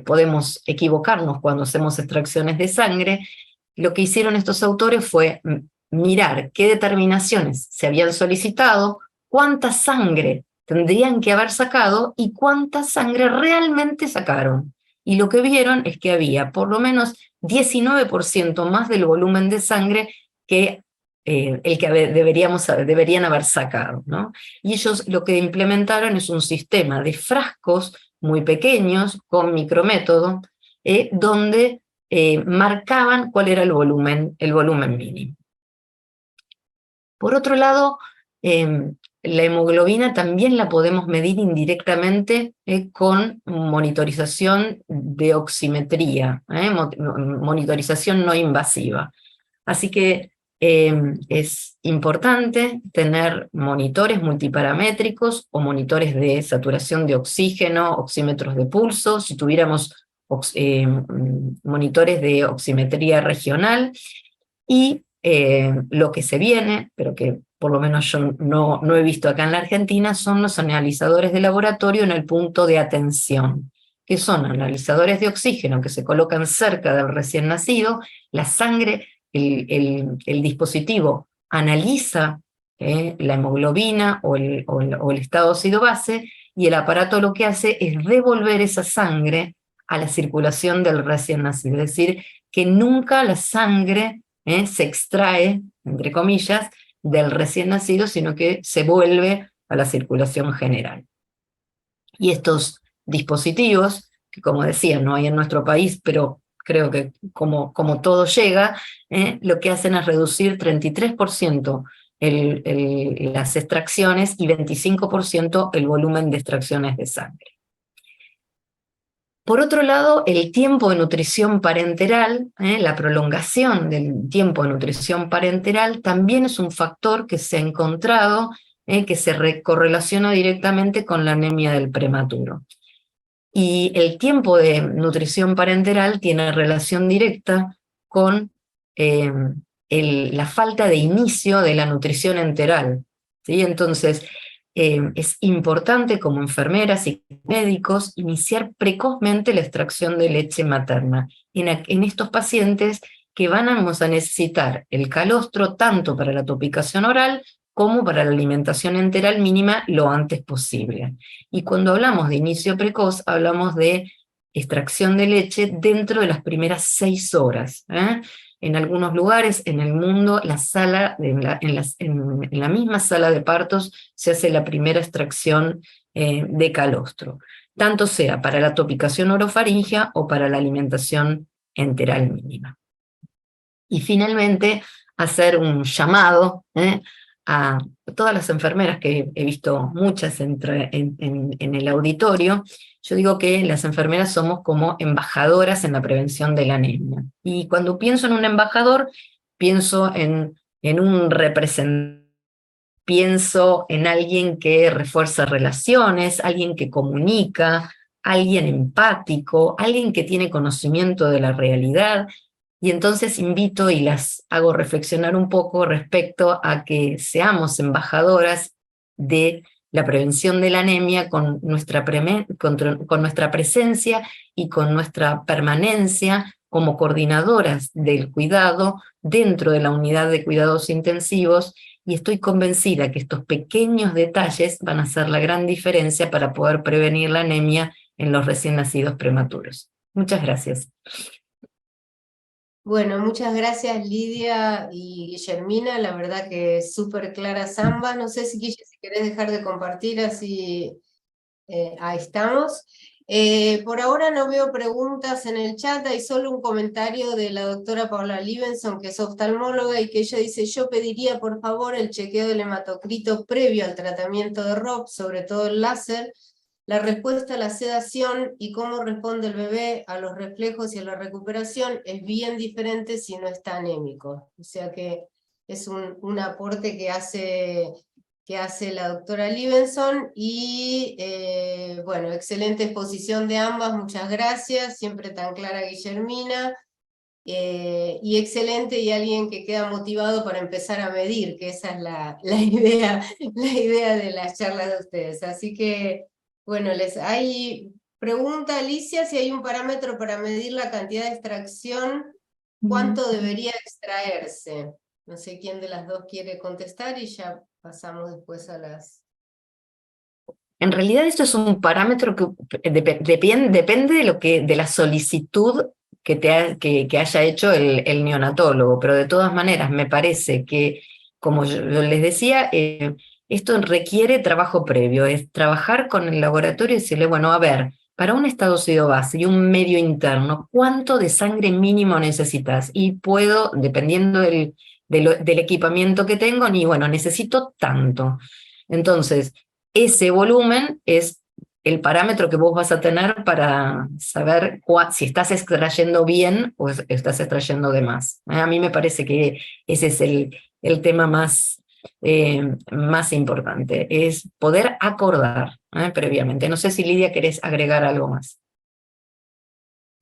podemos equivocarnos cuando hacemos extracciones de sangre. Lo que hicieron estos autores fue mirar qué determinaciones se habían solicitado, cuánta sangre tendrían que haber sacado y cuánta sangre realmente sacaron. Y lo que vieron es que había por lo menos 19% más del volumen de sangre que el que deberían haber sacado, ¿no? Y ellos lo que implementaron es un sistema de frascos muy pequeños con micrométodo, donde marcaban cuál era el volumen mínimo. Por otro lado, la hemoglobina también la podemos medir indirectamente con monitorización de oximetría, monitorización no invasiva. Así que es importante tener monitores multiparamétricos o monitores de saturación de oxígeno, oxímetros de pulso, si tuviéramos monitores de oximetría regional, y lo que se viene, pero que por lo menos yo no he visto acá en la Argentina, son los analizadores de laboratorio en el punto de atención, que son analizadores de oxígeno que se colocan cerca del recién nacido. La sangre, el dispositivo analiza la hemoglobina o el estado ácido-base, y el aparato lo que hace es devolver esa sangre a la circulación del recién nacido, es decir, que nunca la sangre se extrae, entre comillas, del recién nacido, sino que se vuelve a la circulación general. Y estos dispositivos, que como decía, no hay en nuestro país, pero creo que como todo llega, lo que hacen es reducir 33% las extracciones y 25% el volumen de extracciones de sangre. Por otro lado, el tiempo de nutrición parenteral, la prolongación del tiempo de nutrición parenteral, también es un factor que se ha encontrado que se correlaciona directamente con la anemia del prematuro. Y el tiempo de nutrición parenteral tiene relación directa con la falta de inicio de la nutrición enteral, ¿sí? Entonces, es importante como enfermeras y médicos iniciar precozmente la extracción de leche materna en estos pacientes que vamos a necesitar el calostro tanto para la topicación oral como para la alimentación enteral mínima lo antes posible. Y cuando hablamos de inicio precoz, hablamos de extracción de leche dentro de las primeras 6 horas. En algunos lugares en el mundo, en la misma sala de partos se hace la primera extracción de calostro, tanto sea para la topicación orofaringea o para la alimentación enteral mínima. Y finalmente, hacer un llamado a todas las enfermeras, que he visto muchas en el auditorio. Yo digo que las enfermeras somos como embajadoras en la prevención de la anemia. Y cuando pienso en un embajador, pienso en un representante, pienso en alguien que refuerza relaciones, alguien que comunica, alguien empático, alguien que tiene conocimiento de la realidad. Y entonces invito y las hago reflexionar un poco respecto a que seamos embajadoras de la prevención de la anemia con nuestra presencia y con nuestra permanencia como coordinadoras del cuidado dentro de la unidad de cuidados intensivos, y estoy convencida que estos pequeños detalles van a hacer la gran diferencia para poder prevenir la anemia en los recién nacidos prematuros. Muchas gracias. Bueno, muchas gracias Lidia y Guillermina, la verdad que súper claras ambas. No sé si Guille, si querés dejar de compartir, así ahí estamos. Por ahora no veo preguntas en el chat, hay solo un comentario de la doctora Paula Libenson, que es oftalmóloga, y que ella dice: yo pediría por favor el chequeo del hematocrito previo al tratamiento de ROP, sobre todo el láser, la respuesta a la sedación y cómo responde el bebé a los reflejos y a la recuperación es bien diferente si no está anémico. O sea que es un aporte que hace la doctora Libenson, y bueno, excelente exposición de ambas, muchas gracias, siempre tan clara Guillermina, y excelente, y alguien que queda motivado para empezar a medir, que esa es la idea de las charlas de ustedes. Así que, bueno, hay pregunta Alicia, si hay un parámetro para medir la cantidad de extracción, ¿cuánto debería extraerse? No sé quién de las dos quiere contestar y ya pasamos después a las... En realidad esto es un parámetro que depende de la solicitud que haya hecho el neonatólogo, pero de todas maneras me parece que, como yo les decía, esto requiere trabajo previo, es trabajar con el laboratorio y decirle, bueno, a ver, para un estadocido base y un medio interno, ¿cuánto de sangre mínimo necesitas? Y puedo, dependiendo del equipamiento que tengo, y bueno, necesito tanto. Entonces, ese volumen es el parámetro que vos vas a tener para saber si estás extrayendo bien o estás extrayendo de más. A mí me parece que ese es el tema más importante, es poder acordar previamente. No sé si Lidia querés agregar algo más.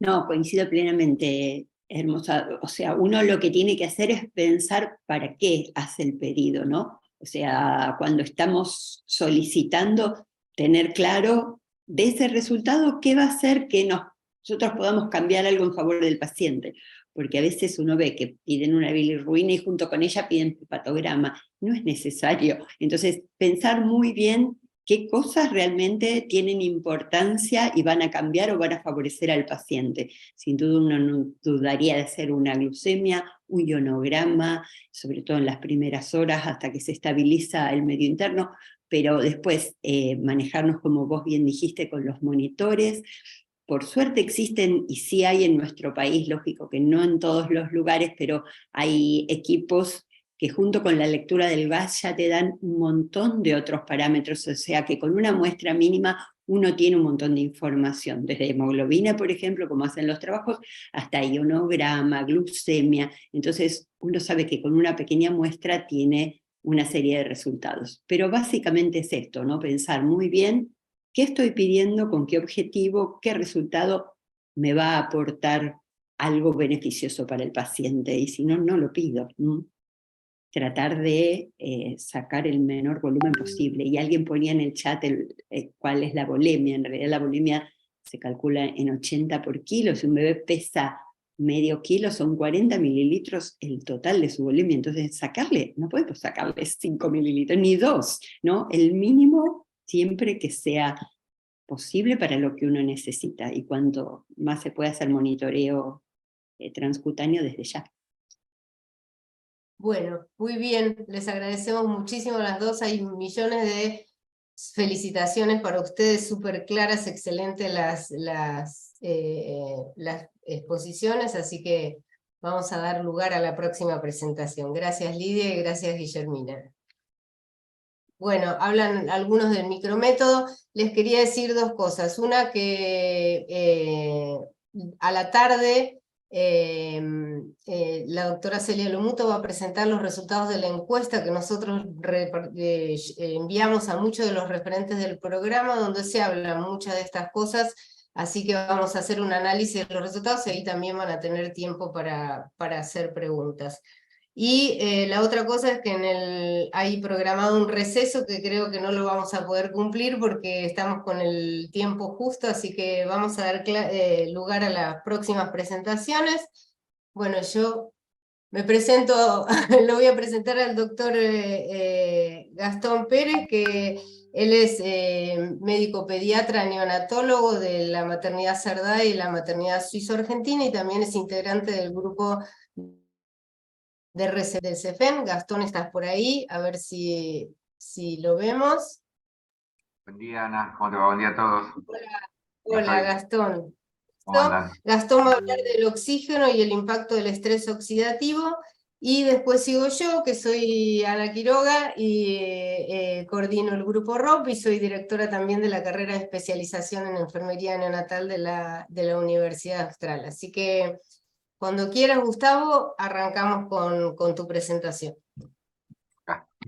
No, coincido plenamente, hermosa. O sea, uno lo que tiene que hacer es pensar para qué hace el pedido, ¿no? O sea, cuando estamos solicitando, tener claro de ese resultado qué va a hacer que nosotros podamos cambiar algo en favor del paciente. Porque a veces uno ve que piden una bilirruina y junto con ella piden hepatograma. No es necesario. Entonces, pensar muy bien qué cosas realmente tienen importancia y van a cambiar o van a favorecer al paciente. Sin duda uno no dudaría de hacer una glucemia, un ionograma, sobre todo en las primeras horas hasta que se estabiliza el medio interno, pero después manejarnos, como vos bien dijiste, con los monitores, por suerte existen, y sí hay en nuestro país, lógico que no en todos los lugares, pero hay equipos que junto con la lectura del VAS ya te dan un montón de otros parámetros, o sea que con una muestra mínima uno tiene un montón de información, desde hemoglobina, por ejemplo, como hacen los trabajos, hasta ionograma, glucemia. Entonces uno sabe que con una pequeña muestra tiene una serie de resultados. Pero básicamente es esto, ¿no? Pensar muy bien qué estoy pidiendo, con qué objetivo, qué resultado me va a aportar algo beneficioso para el paciente, y si no, no lo pido. Tratar de sacar el menor volumen posible. Y alguien ponía en el chat cuál es la volemia. En realidad la volemia se calcula en 80 por kilo. Si un bebé pesa medio kilo, son 40 mililitros el total de su volemia. Entonces no podemos sacarle 5 mililitros, ni 2, ¿no? El mínimo siempre que sea posible para lo que uno necesita. Y cuanto más se puede hacer monitoreo transcutáneo desde ya. Bueno, muy bien, les agradecemos muchísimo a las dos, hay millones de felicitaciones para ustedes, súper claras, excelentes las exposiciones, así que vamos a dar lugar a la próxima presentación. Gracias Lidia y gracias Guillermina. Bueno, hablan algunos del micrométodo, les quería decir dos cosas, una que a la tarde la doctora Celia Lomuto va a presentar los resultados de la encuesta que nosotros enviamos a muchos de los referentes del programa, donde se hablan muchas de estas cosas, así que vamos a hacer un análisis de los resultados y ahí también van a tener tiempo para hacer preguntas. Y la otra cosa es que hay programado un receso que creo que no lo vamos a poder cumplir porque estamos con el tiempo justo, así que vamos a dar lugar a las próximas presentaciones. Bueno, yo me presento, lo voy a presentar al doctor Gastón Pérez, que él es médico pediatra neonatólogo de la maternidad Sardá y la maternidad suizo-argentina, y también es integrante del grupo del CEFEN. Gastón, estás por ahí, a ver si lo vemos. Buen día, Ana. ¿Cómo te va? Buen día a todos. Hola Gastón. ¿Cómo andan? Gastón va a hablar del oxígeno y el impacto del estrés oxidativo, y después sigo yo, que soy Ana Quiroga, y coordino el grupo ROP, y soy directora también de la carrera de especialización en enfermería neonatal de la Universidad Austral. Así que cuando quieras, Gustavo, arrancamos con tu presentación.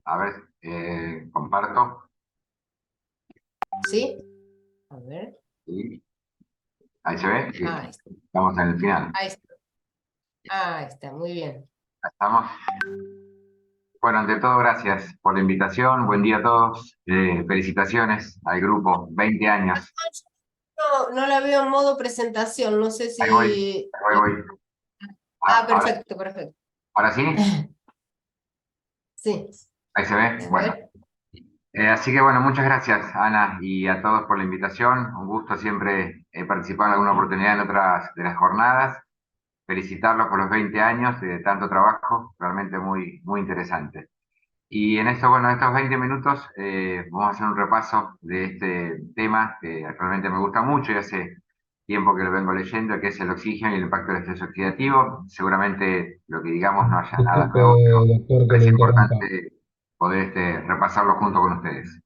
A ver, comparto. ¿Sí? A ver. ¿Sí? ¿Ahí se ve? Sí. Ahí está. Estamos en el final. Ahí está, muy bien. ¿Estamos? Bueno, ante todo, gracias por la invitación. Buen día a todos. Felicitaciones al grupo. 20 años. No la veo en modo presentación, no sé si... Ahí voy. Perfecto, perfecto. ¿Ahora sí? Sí. ¿Ahí se ve? Bueno. Así que bueno, muchas gracias, Ana, y a todos por la invitación. Un gusto siempre participar en alguna oportunidad en otras de las jornadas. Felicitarlos por los 20 años de tanto trabajo, realmente muy, muy interesante. Y en estos 20 minutos vamos a hacer un repaso de este tema que realmente me gusta mucho y hace tiempo que lo vengo leyendo, que es el oxígeno y el impacto del estrés oxidativo. Seguramente lo que digamos no haya nada nuevo, pero Doctor, que es lo interrumpa. importante poder repasarlo junto con ustedes.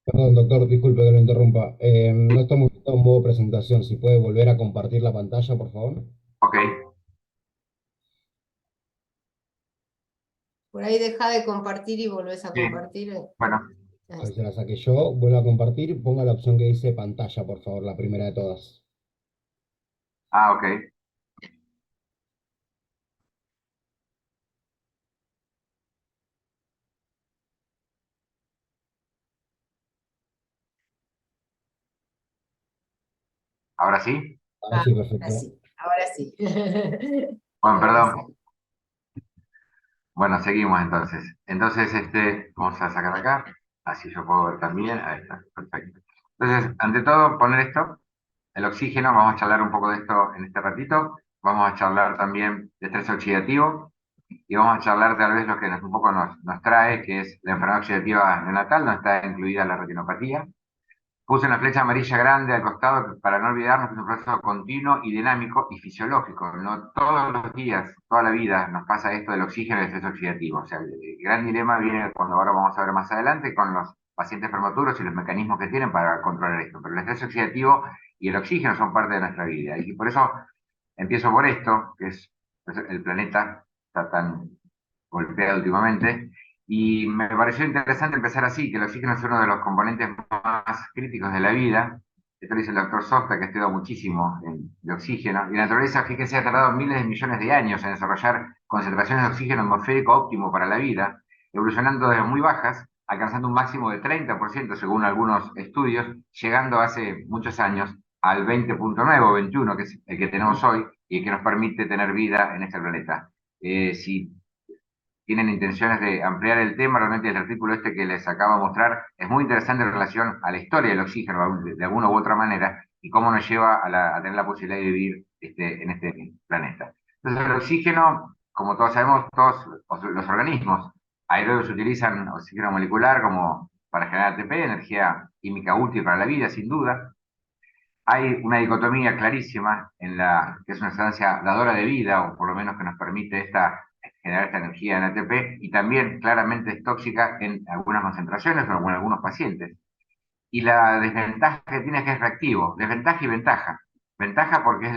Perdón, doctor, disculpe que lo interrumpa. No estamos en modo presentación. Si puede volver a compartir la pantalla, por favor. Ok. Por ahí deja de compartir y volvés a Sí. compartir. Bueno. Ahí se la saqué yo. Vuelvo a compartir. Ponga la opción que dice pantalla, por favor, la primera de todas. Ok. ¿Ahora sí? Ahora sí, perfecto. Ahora sí. Bueno, perdón. Bueno, seguimos entonces. Entonces, vamos a sacar acá. Así yo puedo ver también. Ahí está, perfecto. Entonces, ante todo, poner esto, el oxígeno, vamos a charlar un poco de esto en este ratito. Vamos a charlar también de estrés oxidativo y vamos a charlar tal vez lo que un poco nos trae, que es la enfermedad oxidativa neonatal, no está incluida la retinopatía. Puse una flecha amarilla grande al costado para no olvidarnos que es un proceso continuo y dinámico y fisiológico. No todos los días, toda la vida nos pasa esto del oxígeno y del estrés oxidativo. O sea, el gran dilema viene cuando ahora vamos a ver más adelante con los pacientes prematuros y los mecanismos que tienen para controlar esto. Pero el estrés oxidativo y el oxígeno son parte de nuestra vida. Y por eso empiezo por esto, que es el planeta está tan golpeado últimamente. Y me pareció interesante empezar así, que el oxígeno es uno de los componentes más críticos de la vida. Esto lo dice el doctor Softa, que ha estudiado muchísimo de oxígeno. Y la naturaleza, fíjese, ha tardado miles de millones de años en desarrollar concentraciones de oxígeno atmosférico óptimo para la vida, evolucionando desde muy bajas, alcanzando un máximo de 30% según algunos estudios, llegando hace muchos años al 20.9 o 21, que es el que tenemos hoy y el que nos permite tener vida en este planeta. Si tienen intenciones de ampliar el tema, realmente el artículo este que les acabo de mostrar es muy interesante en relación a la historia del oxígeno, de alguna u otra manera, y cómo nos lleva a tener la posibilidad de vivir en este planeta. Entonces, el oxígeno, como todos sabemos, todos los organismos aerobios utilizan oxígeno molecular como para generar ATP, energía química útil para la vida, sin duda. Hay una dicotomía clarísima en que es una sustancia dadora de vida, o por lo menos que nos permite generar esta energía en ATP, y también claramente es tóxica en algunas concentraciones o en algunos pacientes. Y la desventaja que tiene es que es reactivo, desventaja y ventaja. Ventaja porque es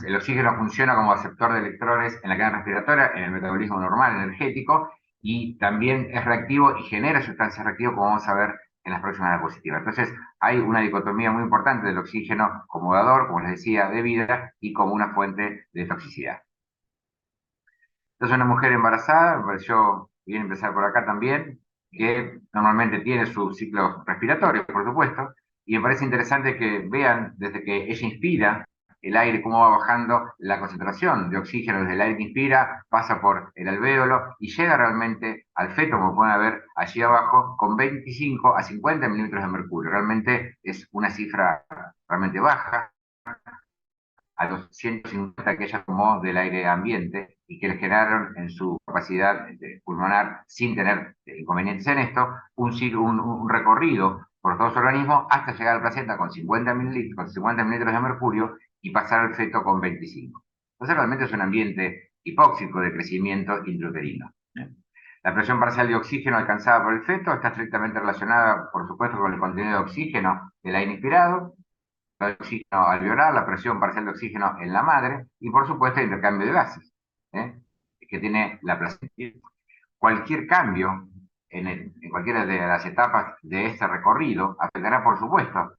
el oxígeno funciona como aceptor de electrones en la cadena respiratoria, en el metabolismo normal, energético, y también es reactivo y genera sustancias reactivas, como vamos a ver en las próximas diapositivas. Entonces, hay una dicotomía muy importante del oxígeno como dador, como les decía, de vida, y como una fuente de toxicidad. Entonces, una mujer embarazada, me pareció bien empezar por acá también, que normalmente tiene su ciclo respiratorio, por supuesto, y me parece interesante que vean desde que ella inspira el aire, cómo va bajando la concentración de oxígeno desde el aire que inspira, pasa por el alvéolo y llega realmente al feto, como pueden ver allí abajo, con 25 a 50 milímetros de mercurio. Realmente es una cifra realmente baja a los 150 que ella tomó del aire ambiente y que le generaron en su capacidad pulmonar, sin tener inconvenientes en esto, un recorrido por todo su organismo hasta llegar al placenta con 50 mililitros de mercurio y pasar al feto con 25. Entonces realmente es un ambiente hipóxico de crecimiento intrauterino. La presión parcial de oxígeno alcanzada por el feto está estrictamente relacionada, por supuesto, con el contenido de oxígeno del aire inspirado, el oxígeno alveolar, la presión parcial de oxígeno en la madre y por supuesto el intercambio de gases que tiene la placenta. Cualquier cambio en cualquiera de las etapas de este recorrido afectará por supuesto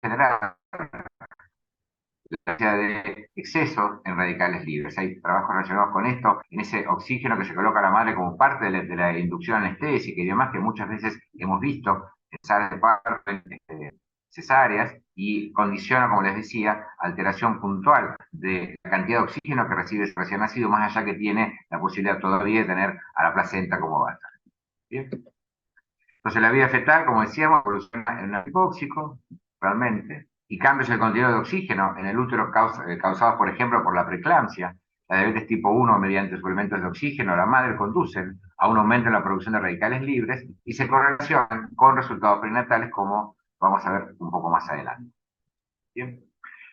generar de exceso en radicales libres. Hay trabajos relacionados con esto, en ese oxígeno que se coloca a la madre como parte de la inducción anestésica y demás, que muchas veces hemos visto en salas de parto, cesáreas, y condiciona, como les decía, alteración puntual de la cantidad de oxígeno que recibe el recién nacido, más allá que tiene la posibilidad todavía de tener a la placenta como base. ¿Bien? Entonces la vida fetal, como decíamos, evoluciona en un hipóxico, realmente, y cambios en el contenido de oxígeno en el útero causados, por ejemplo, por la preeclampsia, la diabetes tipo 1 mediante suplementos de oxígeno a la madre conducen a un aumento en la producción de radicales libres y se correlacionan con resultados prenatales como vamos a ver un poco más adelante. ¿Bien?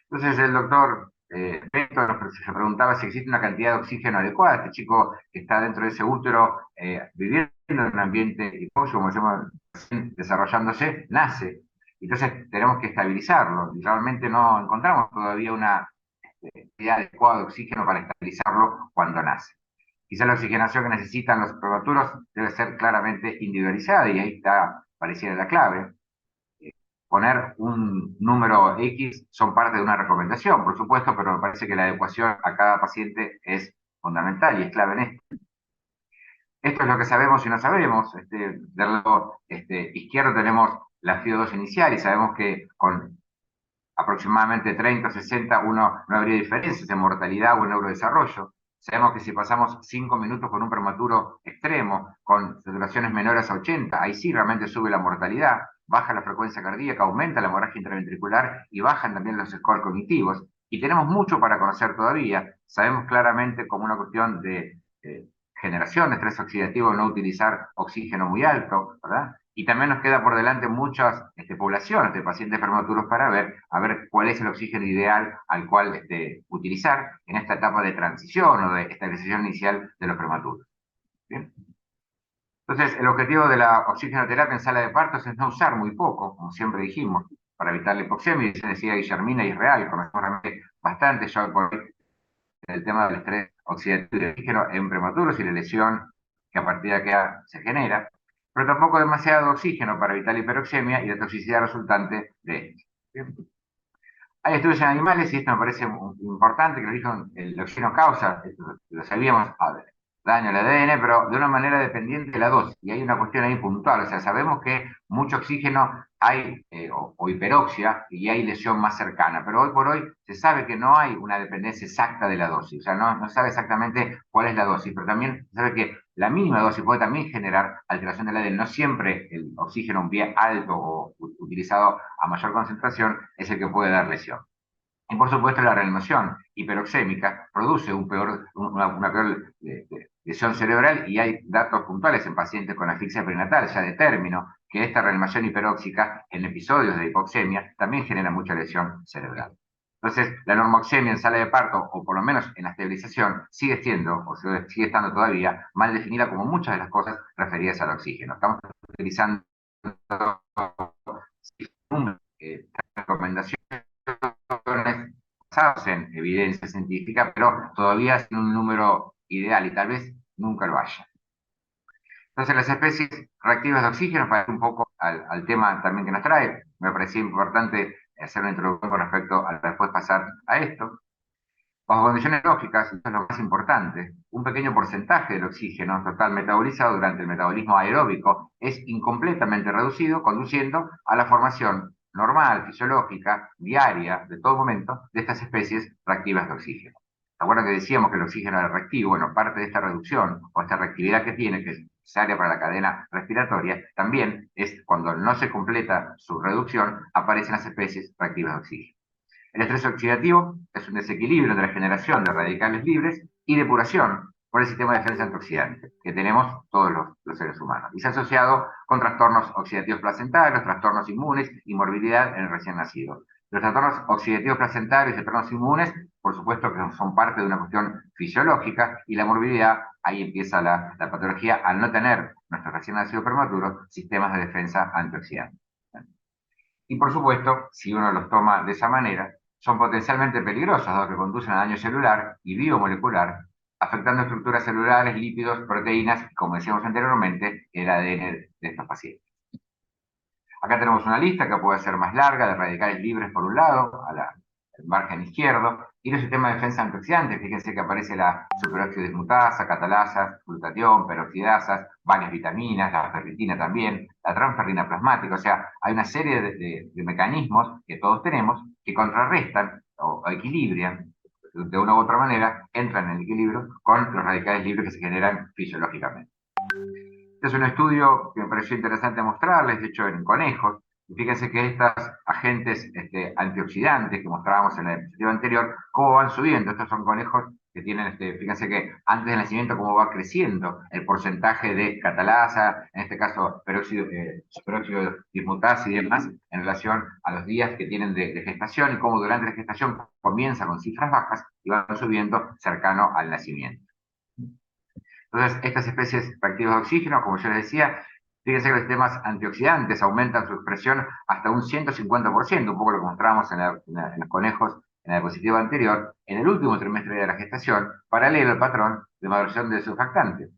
Entonces el doctor Beto se preguntaba si existe una cantidad de oxígeno adecuada. Este chico que está dentro de ese útero viviendo en un ambiente hipóxico, como decimos, desarrollándose, nace. Entonces tenemos que estabilizarlo. Y realmente no encontramos todavía una cantidad adecuada de oxígeno para estabilizarlo cuando nace. Quizá la oxigenación que necesitan los prematuros debe ser claramente individualizada y ahí está, pareciera la clave. Poner un número X son parte de una recomendación, por supuesto, pero me parece que la adecuación a cada paciente es fundamental y es clave en esto. Esto es lo que sabemos y no sabemos. Del lado izquierdo tenemos la FIO2 inicial y sabemos que con aproximadamente 30 o 60 no habría diferencias en mortalidad o en neurodesarrollo. Sabemos que si pasamos 5 minutos con un prematuro extremo, con saturaciones menores a 80, ahí sí realmente sube la mortalidad, baja la frecuencia cardíaca, aumenta la hemorragia intraventricular y bajan también los scores cognitivos. Y tenemos mucho para conocer todavía. Sabemos claramente como una cuestión de generación de estrés oxidativo no utilizar oxígeno muy alto, ¿verdad? Y también nos queda por delante muchas poblaciones de pacientes prematuros para ver, a ver cuál es el oxígeno ideal al cual utilizar en esta etapa de transición o de estabilización inicial de los prematuros. ¿Bien? Entonces, el objetivo de la oxigenoterapia en sala de partos es no usar muy poco, como siempre dijimos, para evitar la hipoxemia, y se decía Guillermina, y es real, conocemos realmente bastante ya por el tema del estrés oxidativo y oxígeno en prematuros y la lesión que a partir de aquí se genera, pero tampoco demasiado oxígeno para evitar la hiperoxemia y la toxicidad resultante de esto. Hay estudios en animales, y esto me parece importante, que lo dijo, el oxígeno causa, esto lo sabíamos, daño al ADN, pero de una manera dependiente de la dosis. Y hay una cuestión ahí puntual, o sea, sabemos que mucho oxígeno hay, o hiperoxia, y hay lesión más cercana, pero hoy por hoy se sabe que no hay una dependencia exacta de la dosis, o sea, no sabe exactamente cuál es la dosis, pero también se sabe que la mínima dosis puede también generar alteración del ADN. No siempre el oxígeno un pie alto o utilizado a mayor concentración es el que puede dar lesión. Y por supuesto la reanimación hiperoxémica produce una peor lesión cerebral, y hay datos puntuales en pacientes con asfixia perinatal ya de término que esta reanimación hiperóxica en episodios de hipoxemia también genera mucha lesión cerebral. Entonces, la normoxemia en sala de parto, o por lo menos en la estabilización, sigue siendo, o sigue estando todavía, mal definida como muchas de las cosas referidas al oxígeno. Estamos utilizando recomendaciones basados en evidencia científica, pero todavía es un número ideal y tal vez nunca lo haya. Entonces, las especies reactivas de oxígeno, para ir un poco al tema también que nos trae, me parecía importante hacer una introducción con respecto a después pasar a esto. Bajo condiciones lógicas, esto es lo más importante, un pequeño porcentaje del oxígeno total metabolizado durante el metabolismo aeróbico es incompletamente reducido, conduciendo a la formación normal, fisiológica, diaria, de todo momento, de estas especies reactivas de oxígeno. ¿Se acuerdan que decíamos que el oxígeno era reactivo? Bueno, parte de esta reducción o esta reactividad que tiene, que es necesaria para la cadena respiratoria, también es cuando no se completa su reducción, aparecen las especies reactivas de oxígeno. El estrés oxidativo es un desequilibrio entre la generación de radicales libres y depuración por el sistema de defensa antioxidante que tenemos todos los seres humanos. Y se ha asociado con trastornos oxidativos placentarios, trastornos inmunes y morbilidad en el recién nacido. Los trastornos oxidativos placentarios y trastornos inmunes, por supuesto que son parte de una cuestión fisiológica, y la morbilidad, ahí empieza la patología al no tener nuestro recién nacido prematuro sistemas de defensa antioxidantes. Y por supuesto, si uno los toma de esa manera, son potencialmente peligrosos, dado que conducen a daño celular y biomolecular, afectando estructuras celulares, lípidos, proteínas y, como decíamos anteriormente, el ADN de estos pacientes. Acá tenemos una lista que puede ser más larga, de radicales libres por un lado, al margen izquierdo, y los sistemas de defensa antioxidantes. Fíjense que aparece la superóxido dismutasa, catalasas, glutatión, peroxidasas, varias vitaminas, la ferritina también, la transferrina plasmática. O sea, hay una serie de mecanismos que todos tenemos que contrarrestan o equilibran de una u otra manera, entran en equilibrio con los radicales libres que se generan fisiológicamente. Este es un estudio que me pareció interesante mostrarles, hecho en conejos. Y fíjense que estos agentes antioxidantes que mostrábamos en la diapositiva anterior, cómo van subiendo. Estos son conejos que tienen, fíjense que antes del nacimiento, cómo va creciendo el porcentaje de catalasa, en este caso peróxido dismutasa y demás, en relación a los días que tienen de gestación, y cómo durante la gestación comienza con cifras bajas y van subiendo cercano al nacimiento. Entonces, estas especies reactivas de oxígeno, como yo les decía, fíjense que los sistemas antioxidantes aumentan su expresión hasta un 150%, un poco lo que mostrábamos en los conejos en la diapositiva anterior, en el último trimestre de la gestación, paralelo al patrón de maduración del surfactante.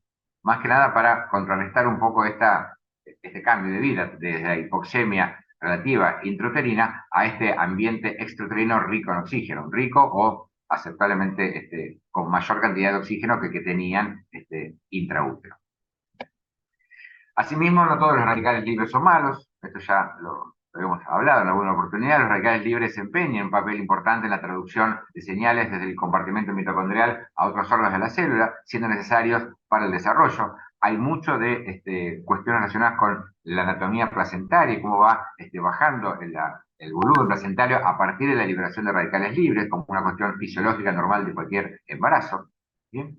Más que nada para contrarrestar un poco este cambio de vida, desde la hipoxemia relativa intrauterina a este ambiente extrauterino rico en oxígeno, rico o aceptablemente con mayor cantidad de oxígeno que tenían intraútero. Asimismo, no todos los radicales libres son malos, esto ya lo hemos hablado en alguna oportunidad. Los radicales libres desempeñan un papel importante en la traducción de señales desde el compartimento mitocondrial a otros órganos de la célula, siendo necesarios para el desarrollo. hay mucho de cuestiones relacionadas con la anatomía placentaria y cómo va bajando el volumen placentario a partir de la liberación de radicales libres, como una cuestión fisiológica normal de cualquier embarazo. ¿Bien?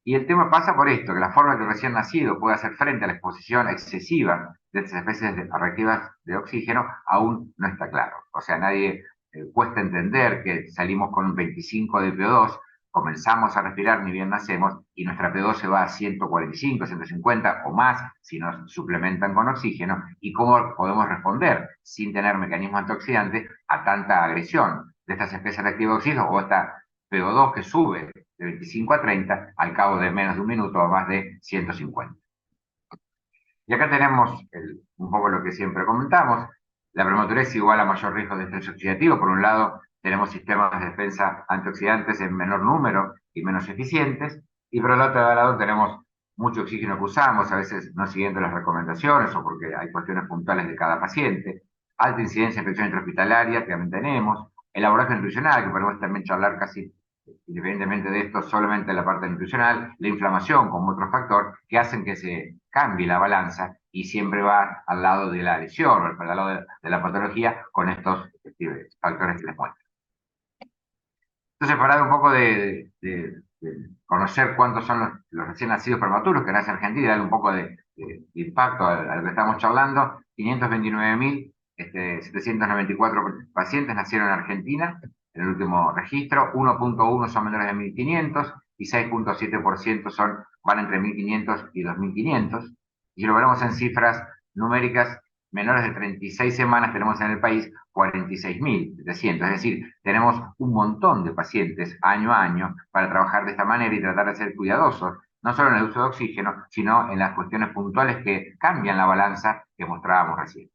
Y el tema pasa por esto, que la forma que el recién nacido puede hacer frente a la exposición excesiva de estas especies reactivas de oxígeno aún no está claro. O sea, nadie cuesta entender que salimos con un 25 de PO2, comenzamos a respirar ni bien nacemos y nuestra PO2 se va a 145, 150 o más si nos suplementan con oxígeno, y cómo podemos responder sin tener mecanismos antioxidantes a tanta agresión de estas especies reactivas de oxígeno o esta PO2 que sube de 25 a 30 al cabo de menos de un minuto a más de 150. Y acá tenemos un poco lo que siempre comentamos. La prematurez igual a mayor riesgo de estrés oxidativo. Por un lado, tenemos sistemas de defensa antioxidantes en menor número y menos eficientes. Y por el otro lado, tenemos mucho oxígeno que usamos, a veces no siguiendo las recomendaciones o porque hay cuestiones puntuales de cada paciente. Alta incidencia de infección intrahospitalaria que también tenemos. El abordaje nutricional, que podemos también charlar casi independientemente de esto, solamente la parte nutricional, la inflamación como otro factor que hacen que se cambie la balanza y siempre va al lado de la lesión, al lado de la patología, con estos factores que les muestro. Entonces, para dar un poco de conocer cuántos son los recién nacidos prematuros que nacen en Argentina y darle un poco de impacto a lo que estamos charlando, 529.794 pacientes nacieron en Argentina en el último registro, 1.1 son menores de 1.500 y 6.7% van entre 1.500 y 2.500. Y si lo veremos en cifras numéricas, menores de 36 semanas tenemos en el país 46.700, es decir, tenemos un montón de pacientes año a año para trabajar de esta manera y tratar de ser cuidadosos, no solo en el uso de oxígeno, sino en las cuestiones puntuales que cambian la balanza que mostrábamos recién.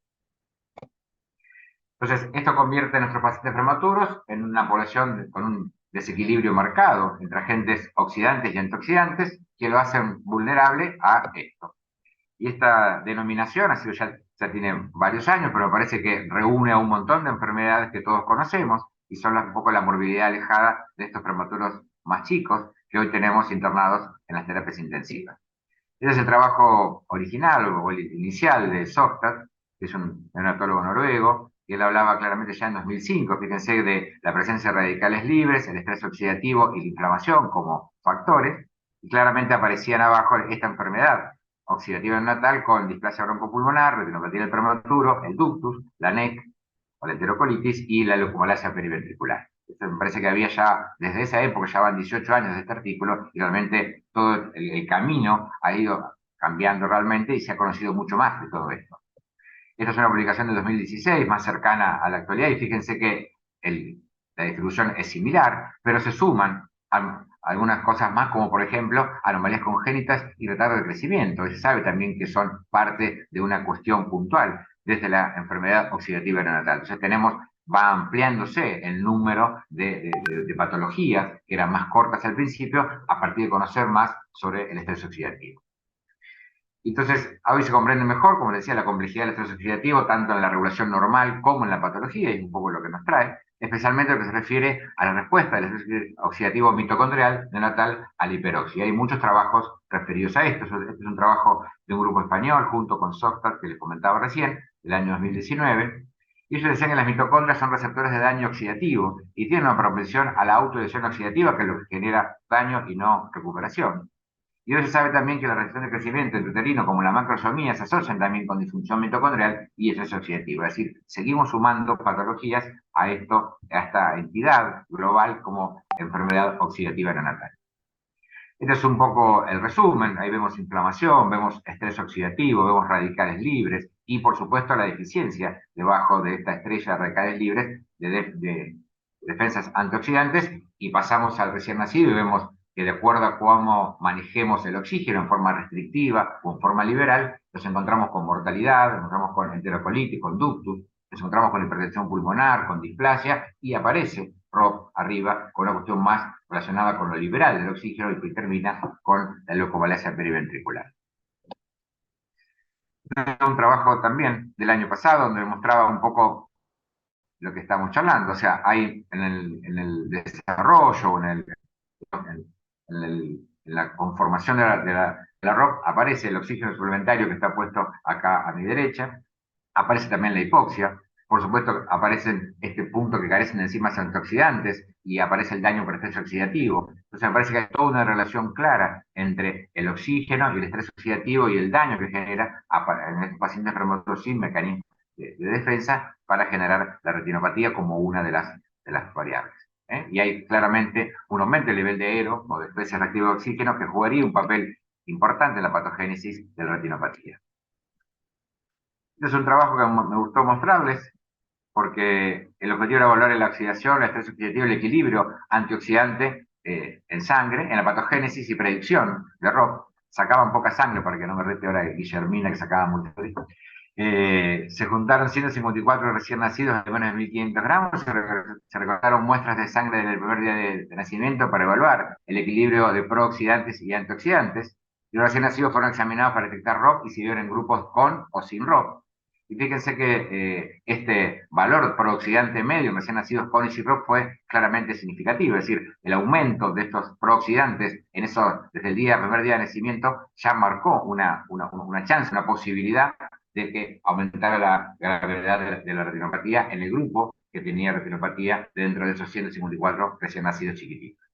Entonces, esto convierte a nuestros pacientes prematuros en una población con un desequilibrio marcado entre agentes oxidantes y antioxidantes que lo hacen vulnerable a esto. Y esta denominación ha sido ya tiene varios años, pero me parece que reúne a un montón de enfermedades que todos conocemos y son un poco la morbilidad alejada de estos prematuros más chicos que hoy tenemos internados en las terapias intensivas. Ese es el trabajo original o el inicial de Sokstad, que es un neonatólogo noruego, y él hablaba claramente ya en 2005, fíjense, de la presencia de radicales libres, el estrés oxidativo y la inflamación como factores, y claramente aparecían abajo esta enfermedad oxidativa neonatal con displasia broncopulmonar, retinopatía del prematuro, el ductus, la NEC, o la enterocolitis y la leucomalacia periventricular. Esto me parece que había ya, desde esa época, ya van 18 años de este artículo, y realmente todo el camino ha ido cambiando realmente y se ha conocido mucho más de todo esto. Esta es una publicación de 2016, más cercana a la actualidad, y fíjense que la distribución es similar, pero se suman algunas cosas más, como por ejemplo anomalías congénitas y retardo de crecimiento. Y se sabe también que son parte de una cuestión puntual desde la enfermedad oxidativa neonatal. Entonces va ampliándose el número de patologías que eran más cortas al principio a partir de conocer más sobre el estrés oxidativo. Entonces, hoy se comprende mejor, como les decía, la complejidad del estrés oxidativo, tanto en la regulación normal como en la patología, y es un poco lo que nos trae, especialmente lo que se refiere a la respuesta del estrés oxidativo mitocondrial neonatal a la hiperoxia. Hay muchos trabajos referidos a esto. Este es un trabajo de un grupo español, junto con Sokstad, que les comentaba recién, del año 2019, y ellos decían que las mitocondrias son receptores de daño oxidativo y tienen una propensión a la autolesión oxidativa, que es lo que genera daño y no recuperación. Y hoy se sabe también que la restricción de crecimiento intrauterino, como la macrosomía, se asocian también con disfunción mitocondrial y estrés oxidativo. Es decir, seguimos sumando patologías a esta entidad global como enfermedad oxidativa neonatal. Este es un poco el resumen. Ahí vemos inflamación, vemos estrés oxidativo, vemos radicales libres y, por supuesto, la deficiencia debajo de esta estrella de radicales libres de defensas antioxidantes, y pasamos al recién nacido y vemos que de acuerdo a cómo manejemos el oxígeno en forma restrictiva o en forma liberal, nos encontramos con mortalidad, nos encontramos con enterocolitis, con ductus, nos encontramos con hipertensión pulmonar, con displasia, y aparece ROP arriba con una cuestión más relacionada con lo liberal del oxígeno y que termina con la leucomalacia periventricular. Un trabajo también del año pasado donde mostraba un poco lo que estamos charlando, o sea, hay en el desarrollo, en el la conformación de la ROP aparece el oxígeno suplementario que está puesto acá a mi derecha, aparece también la hipoxia, por supuesto aparecen este punto que carecen de enzimas antioxidantes y aparece el daño por estrés oxidativo. Entonces me parece que hay toda una relación clara entre el oxígeno y el estrés oxidativo y el daño que genera en estos pacientes prematuros sin mecanismos de defensa para generar la retinopatía como una de las variables. Y hay claramente un aumento del nivel de ERO o de especie reactiva de oxígeno que jugaría un papel importante en la patogénesis de la retinopatía. Este es un trabajo que me gustó mostrarles porque el objetivo era evaluar la oxidación, el estrés oxidativo, el equilibrio antioxidante en sangre, en la patogénesis y predicción de ROP. Sacaban poca sangre para que no me rete ahora Guillermina que sacaba mucho. Se juntaron 154 recién nacidos de menos de 1.500 gramos, se recolectaron muestras de sangre en el primer día de nacimiento para evaluar el equilibrio de prooxidantes y antioxidantes. Y los recién nacidos fueron examinados para detectar ROP y se vieron en grupos con o sin ROP. Y fíjense que este valor prooxidante medio en recién nacidos con y sin ROP fue claramente significativo, es decir, el aumento de estos prooxidantes en eso, desde el primer día de nacimiento ya marcó una chance, una posibilidad de que aumentara la gravedad de la retinopatía en el grupo que tenía retinopatía dentro de esos 154 recién nacidos chiquititos.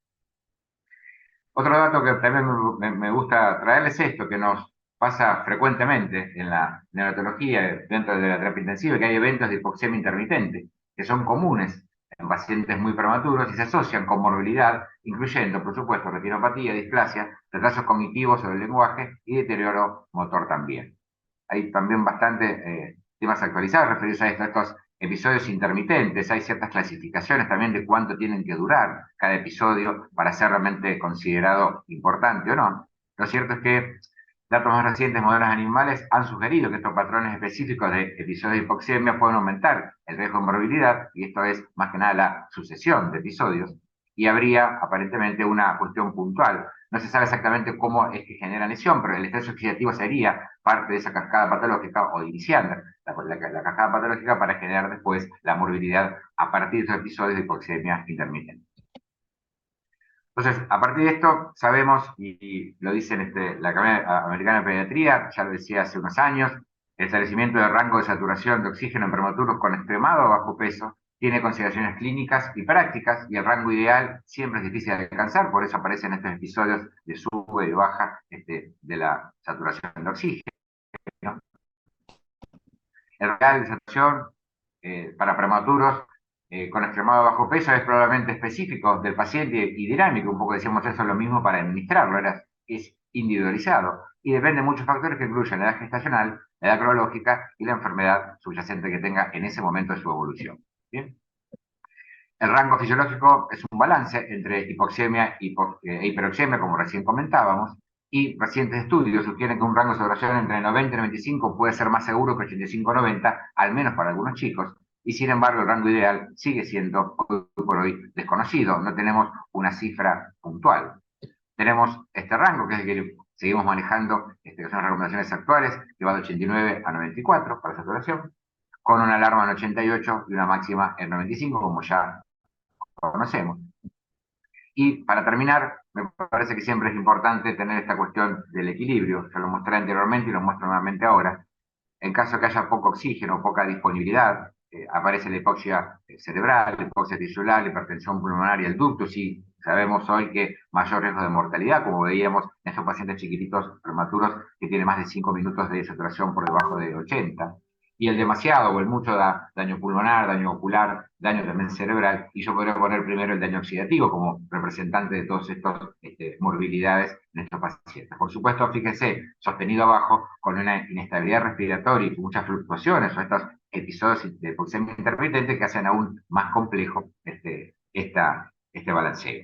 Otro dato que también me gusta traerles es esto, que nos pasa frecuentemente en la neonatología, dentro de la terapia intensiva, que hay eventos de hipoxemia intermitente, que son comunes en pacientes muy prematuros y se asocian con morbilidad, incluyendo, por supuesto, retinopatía, displasia, retrasos cognitivos sobre el lenguaje y deterioro motor también. Hay también bastante temas actualizados referidos a estos episodios intermitentes. Hay ciertas clasificaciones también de cuánto tienen que durar cada episodio para ser realmente considerado importante o no. Lo cierto es que datos más recientes, modelos animales, han sugerido que estos patrones específicos de episodios de hipoxemia pueden aumentar el riesgo de morbilidad, y esto es más que nada la sucesión de episodios, y habría aparentemente una cuestión puntual. No se sabe exactamente cómo es que genera lesión, pero el estrés oxidativo sería parte de esa cascada patológica o iniciando la cascada patológica para generar después la morbilidad a partir de estos episodios de hipoxemia intermitente. Entonces, a partir de esto, sabemos, y lo dice la Academia Americana de Pediatría, ya lo decía hace unos años, el establecimiento de rango de saturación de oxígeno en prematuros con extremado o bajo peso tiene consideraciones clínicas y prácticas, y el rango ideal siempre es difícil de alcanzar, por eso aparecen estos episodios de sube y baja de la saturación de oxígeno. El real de saturación para prematuros con extremado bajo peso es probablemente específico del paciente y dinámico, un poco decíamos eso, lo mismo para administrarlo, es individualizado y depende de muchos factores que incluyen la edad gestacional, la edad cronológica y la enfermedad subyacente que tenga en ese momento de su evolución. ¿Bien? El rango fisiológico es un balance entre hipoxemia e hiperoxemia, como recién comentábamos, y recientes estudios sugieren que un rango de saturación entre 90 y 95 puede ser más seguro que 85-90, al menos para algunos chicos, y sin embargo el rango ideal sigue siendo hoy por hoy desconocido, no tenemos una cifra puntual. Tenemos este rango, que es el que seguimos manejando, que son las recomendaciones actuales, que va de 89 a 94 para saturación, con una alarma en 88 y una máxima en 95, como ya conocemos. Y para terminar, me parece que siempre es importante tener esta cuestión del equilibrio. Ya lo mostré anteriormente y lo muestro nuevamente ahora. En caso que haya poco oxígeno, poca disponibilidad, aparece la hipoxia cerebral, la hipoxia tisular, la hipertensión pulmonar y el ductus, y sabemos hoy que mayor riesgo de mortalidad, como veíamos en estos pacientes chiquititos prematuros que tienen más de 5 minutos de saturación por debajo de 80. Y el demasiado o el mucho da daño pulmonar, daño ocular, daño también cerebral, y yo podría poner primero el daño oxidativo como representante de todas estas morbilidades en estos pacientes. Por supuesto, fíjense, sostenido abajo con una inestabilidad respiratoria y muchas fluctuaciones o estos episodios de hipoxemia intermitente que hacen aún más complejo este balanceo.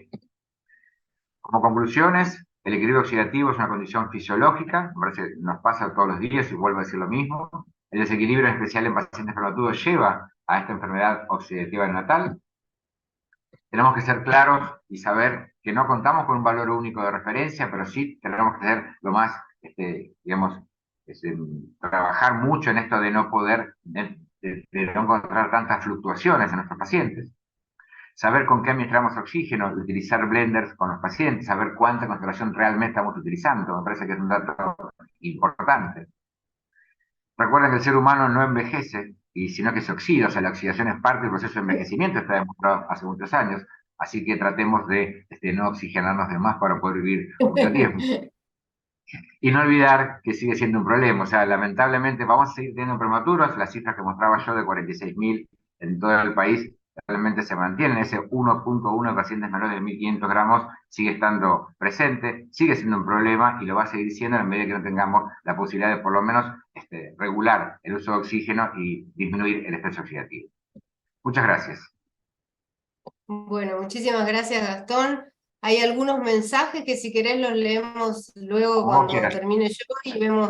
Como conclusiones, el equilibrio oxidativo es una condición fisiológica, me parece que nos pasa todos los días y vuelvo a decir lo mismo. El desequilibrio, en especial en pacientes prematuros, lleva a esta enfermedad oxidativa neonatal. Tenemos que ser claros y saber que no contamos con un valor único de referencia, pero sí tenemos que ser lo más, trabajar mucho en esto de no poder, de no encontrar tantas fluctuaciones en nuestros pacientes. saber con qué administramos oxígeno, utilizar blenders con los pacientes, saber cuánta concentración realmente estamos utilizando, me parece que es un dato importante. Recuerden que el ser humano no envejece, sino que se oxida, o sea, la oxidación es parte del proceso de envejecimiento, está demostrado hace muchos años, así que tratemos de no oxigenarnos de más para poder vivir mucho tiempo. Y no olvidar que sigue siendo un problema, o sea, lamentablemente vamos a seguir teniendo prematuros, las cifras que mostraba yo de 46.000 en todo el país realmente se mantienen, ese 1.1 de pacientes menores de 1.500 gramos sigue estando presente, sigue siendo un problema y lo va a seguir siendo en medida que no tengamos la posibilidad de por lo menos regular el uso de oxígeno y disminuir el estrés oxidativo. Muchas gracias. Bueno, muchísimas gracias, Gastón. Hay algunos mensajes que si querés los leemos luego Como cuando termine yo y vemos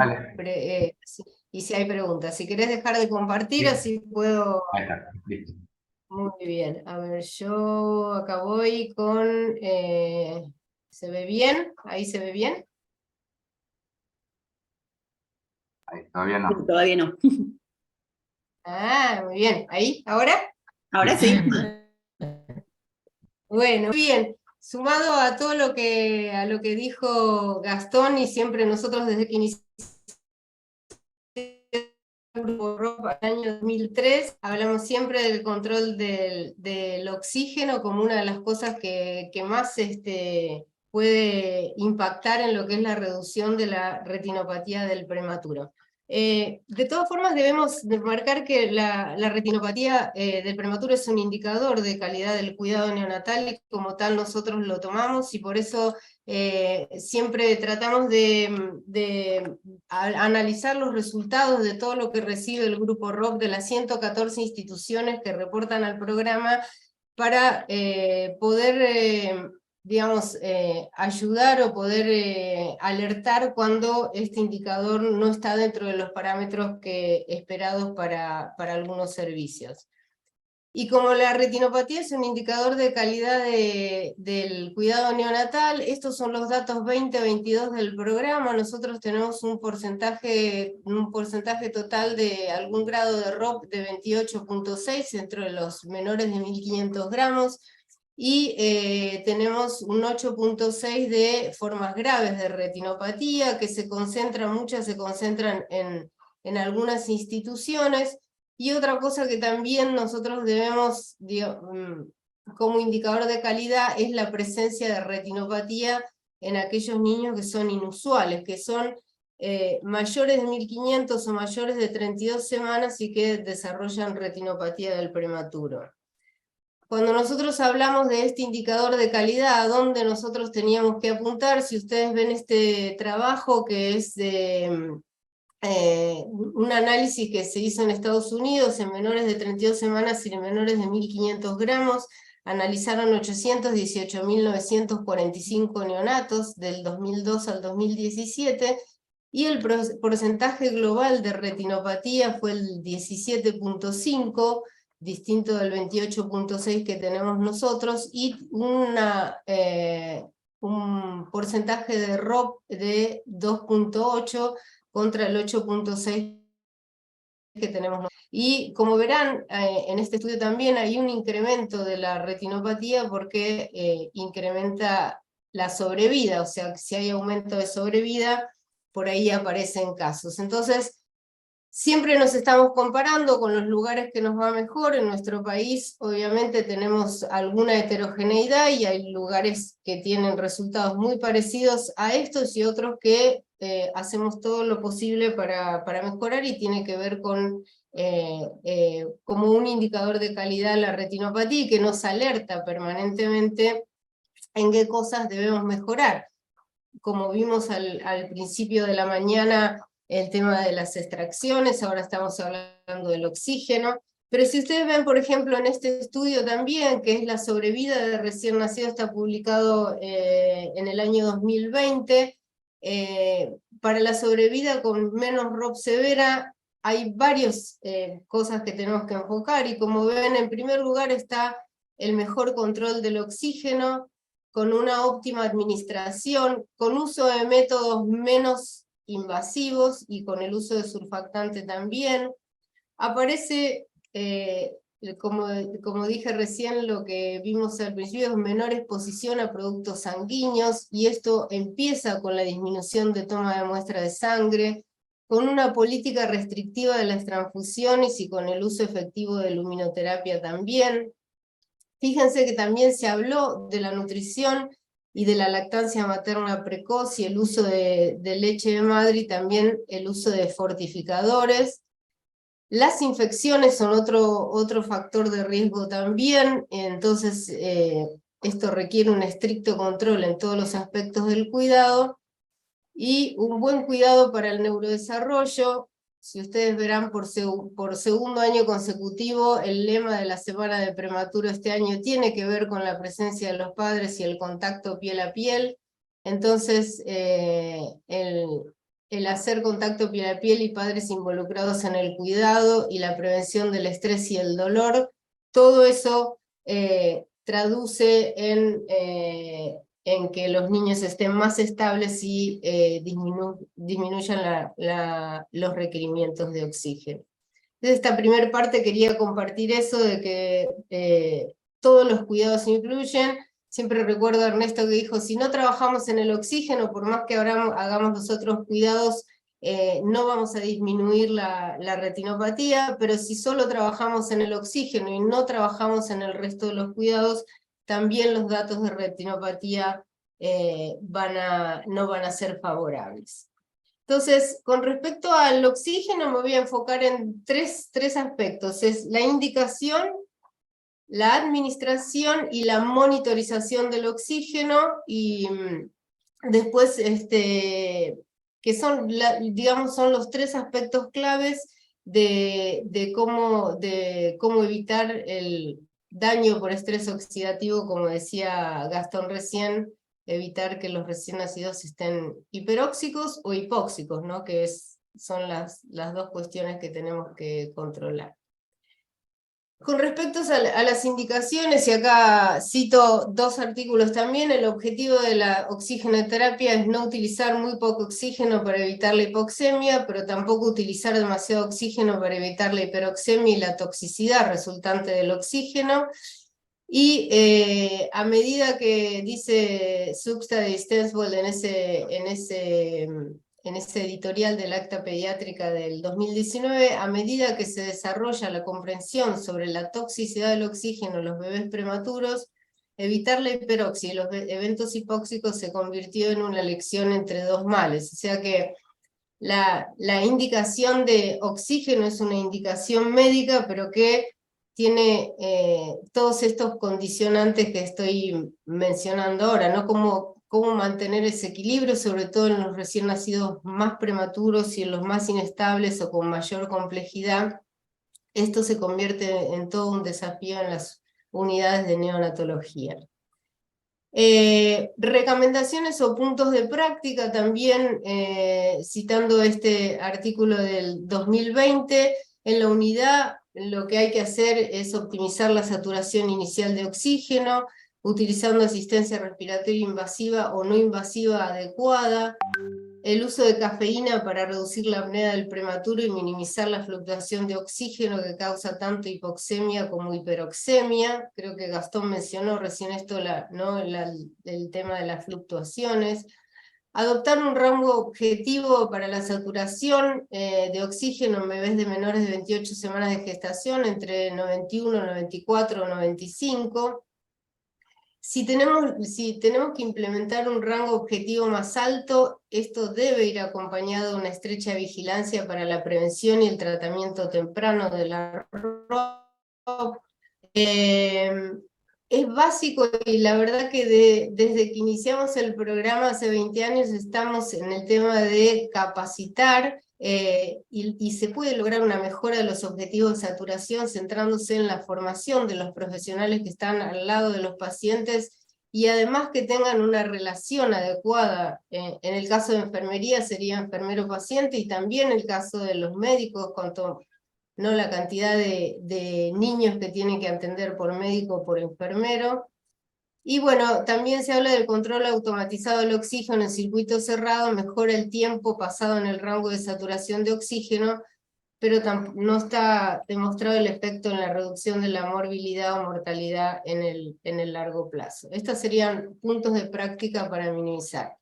y si hay preguntas. Si querés dejar de compartir, así puedo... Ahí está, listo. Muy bien, a ver, yo acá voy con... ¿se ve bien? ¿Ahí se ve bien? Ahí, todavía no. Todavía no. Ah, muy bien. ¿Ahí? ¿Ahora? Ahora sí. Bueno, muy bien. Sumado a todo lo que dijo Gastón, y siempre nosotros desde que iniciamos el grupo ROP en el año 2003, hablamos siempre del control del oxígeno como una de las cosas que más puede impactar en lo que es la reducción de la retinopatía del prematuro. De todas formas, debemos marcar que la retinopatía del prematuro es un indicador de calidad del cuidado neonatal y como tal nosotros lo tomamos, y por eso siempre tratamos de analizar los resultados de todo lo que recibe el grupo ROP de las 114 instituciones que reportan al programa para poder digamos, ayudar o poder alertar cuando este indicador no está dentro de los parámetros esperados para algunos servicios. Y como la retinopatía es un indicador de calidad del cuidado neonatal, estos son los datos 2022 del programa. Nosotros tenemos un porcentaje total de algún grado de ROP de 28.6 entre los menores de 1.500 gramos, y tenemos un 8.6 de formas graves de retinopatía, que muchas se concentran en algunas instituciones. Y otra cosa que también nosotros debemos, como indicador de calidad, es la presencia de retinopatía en aquellos niños que son inusuales, que son mayores de 1.500 o mayores de 32 semanas y que desarrollan retinopatía del prematuro. Cuando nosotros hablamos de este indicador de calidad, ¿a dónde nosotros teníamos que apuntar? Si ustedes ven este trabajo que es de un análisis que se hizo en Estados Unidos en menores de 32 semanas y en menores de 1.500 gramos, analizaron 818.945 neonatos del 2002 al 2017, y el porcentaje global de retinopatía fue el 17.5, distinto del 28.6 que tenemos nosotros, y un porcentaje de ROP de 2.8 contra el 8.6 que tenemos. Y como verán, en este estudio también hay un incremento de la retinopatía porque incrementa la sobrevida, o sea, si hay aumento de sobrevida, por ahí aparecen casos. Entonces, siempre nos estamos comparando con los lugares que nos va mejor. En nuestro país, obviamente, tenemos alguna heterogeneidad y hay lugares que tienen resultados muy parecidos a estos y otros que hacemos todo lo posible para mejorar, y tiene que ver con como un indicador de calidad la retinopatía, y que nos alerta permanentemente en qué cosas debemos mejorar. Como vimos al principio de la mañana, el tema de las extracciones, ahora estamos hablando del oxígeno, pero si ustedes ven, por ejemplo, en este estudio también, que es la sobrevida de recién nacido, está publicado en el año 2020, para la sobrevida con menos ROP severa, hay varias cosas que tenemos que enfocar, y como ven, en primer lugar está el mejor control del oxígeno, con una óptima administración, con uso de métodos menos invasivos y con el uso de surfactante también. Aparece como dije recién, lo que vimos al principio es menor exposición a productos sanguíneos, y esto empieza con la disminución de toma de muestra de sangre, con una política restrictiva de las transfusiones y con el uso efectivo de luminoterapia también. Fíjense que también se habló de la nutrición y de la lactancia materna precoz y el uso de leche de madre, y también el uso de fortificadores. Las infecciones son otro factor de riesgo también, entonces esto requiere un estricto control en todos los aspectos del cuidado, y un buen cuidado para el neurodesarrollo. Si ustedes verán, por segundo año consecutivo, el lema de la semana de prematuro este año tiene que ver con la presencia de los padres y el contacto piel a piel. Entonces, el hacer contacto piel a piel y padres involucrados en el cuidado y la prevención del estrés y el dolor, todo eso traduce en que los niños estén más estables y disminuyan los requerimientos de oxígeno. Entonces, esta primera parte quería compartir eso de que todos los cuidados influyen. Siempre recuerdo a Ernesto que dijo, si no trabajamos en el oxígeno, por más que hagamos los otros cuidados, no vamos a disminuir la retinopatía, pero si solo trabajamos en el oxígeno y no trabajamos en el resto de los cuidados, también los datos de retinopatía no van a ser favorables. Entonces, con respecto al oxígeno, me voy a enfocar en tres aspectos. Es la indicación, la administración y la monitorización del oxígeno, y después, que son, digamos, son los tres aspectos claves de cómo evitar el daño por estrés oxidativo, como decía Gastón recién, evitar que los recién nacidos estén hiperóxicos o hipóxicos, ¿no? Que son las dos cuestiones que tenemos que controlar. Con respecto a las indicaciones, y acá cito dos artículos también, el objetivo de la oxigenoterapia es no utilizar muy poco oxígeno para evitar la hipoxemia, pero tampoco utilizar demasiado oxígeno para evitar la hiperoxemia y la toxicidad resultante del oxígeno. Y a medida que dice Substad y Stensvold en ese editorial del Acta Pediátrica del 2019, a medida que se desarrolla la comprensión sobre la toxicidad del oxígeno en los bebés prematuros, evitar la hiperoxia y los eventos hipóxicos se convirtió en una elección entre dos males. O sea que la indicación de oxígeno es una indicación médica, pero que tiene todos estos condicionantes que estoy mencionando ahora, ¿no? Cómo mantener ese equilibrio, sobre todo en los recién nacidos más prematuros y en los más inestables o con mayor complejidad. Esto se convierte en todo un desafío en las unidades de neonatología. Recomendaciones o puntos de práctica también, citando este artículo del 2020, en la unidad lo que hay que hacer es optimizar la saturación inicial de oxígeno, utilizando asistencia respiratoria invasiva o no invasiva adecuada, el uso de cafeína para reducir la apnea del prematuro y minimizar la fluctuación de oxígeno que causa tanto hipoxemia como hiperoxemia. Creo que Gastón mencionó recién esto, el tema de las fluctuaciones. Adoptar un rango objetivo para la saturación de oxígeno en bebés de menores de 28 semanas de gestación, entre 91, 94 o 95. Si tenemos que implementar un rango objetivo más alto, esto debe ir acompañado de una estrecha vigilancia para la prevención y el tratamiento temprano de la ROP. Es básico, y la verdad que desde que iniciamos el programa hace 20 años estamos en el tema de capacitar, y se puede lograr una mejora de los objetivos de saturación centrándose en la formación de los profesionales que están al lado de los pacientes, y además que tengan una relación adecuada. En el caso de enfermería sería enfermero-paciente, y también en el caso de los médicos, no la cantidad de niños que tienen que atender por médico o por enfermero. Y bueno, también se habla del control automatizado del oxígeno en circuito cerrado, mejora el tiempo pasado en el rango de saturación de oxígeno, pero no está demostrado el efecto en la reducción de la morbilidad o mortalidad en el largo plazo. Estos serían puntos de práctica para minimizar.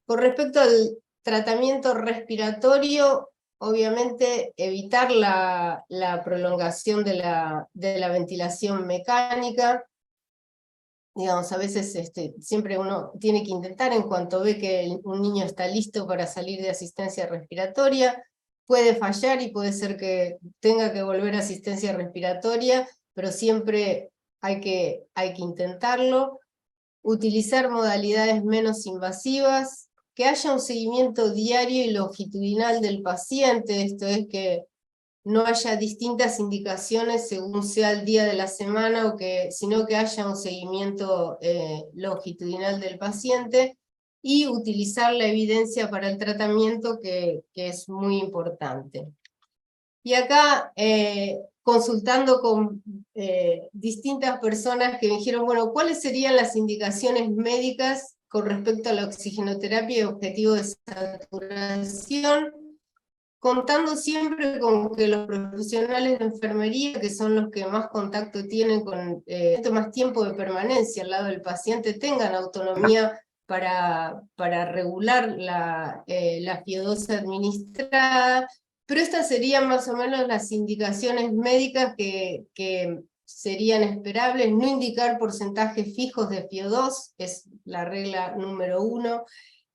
Con respecto al tratamiento respiratorio, obviamente evitar la prolongación de la ventilación mecánica. Digamos, a veces siempre uno tiene que intentar, en cuanto ve que un niño está listo para salir de asistencia respiratoria, puede fallar y puede ser que tenga que volver a asistencia respiratoria, pero siempre hay que intentarlo. Utilizar modalidades menos invasivas, que haya un seguimiento diario y longitudinal del paciente, esto es que no haya distintas indicaciones según sea el día de la semana, sino que haya un seguimiento longitudinal del paciente, y utilizar la evidencia para el tratamiento, que es muy importante. Y acá, consultando con distintas personas que me dijeron, bueno, ¿cuáles serían las indicaciones médicas con respecto a la oxigenoterapia y objetivo de saturación? Contando siempre con que los profesionales de enfermería, que son los que más contacto tienen con más tiempo de permanencia al lado del paciente, tengan autonomía para regular la FIO2 administrada, pero estas serían más o menos las indicaciones médicas que serían esperables. No indicar porcentajes fijos de FIO2, es la regla número 1,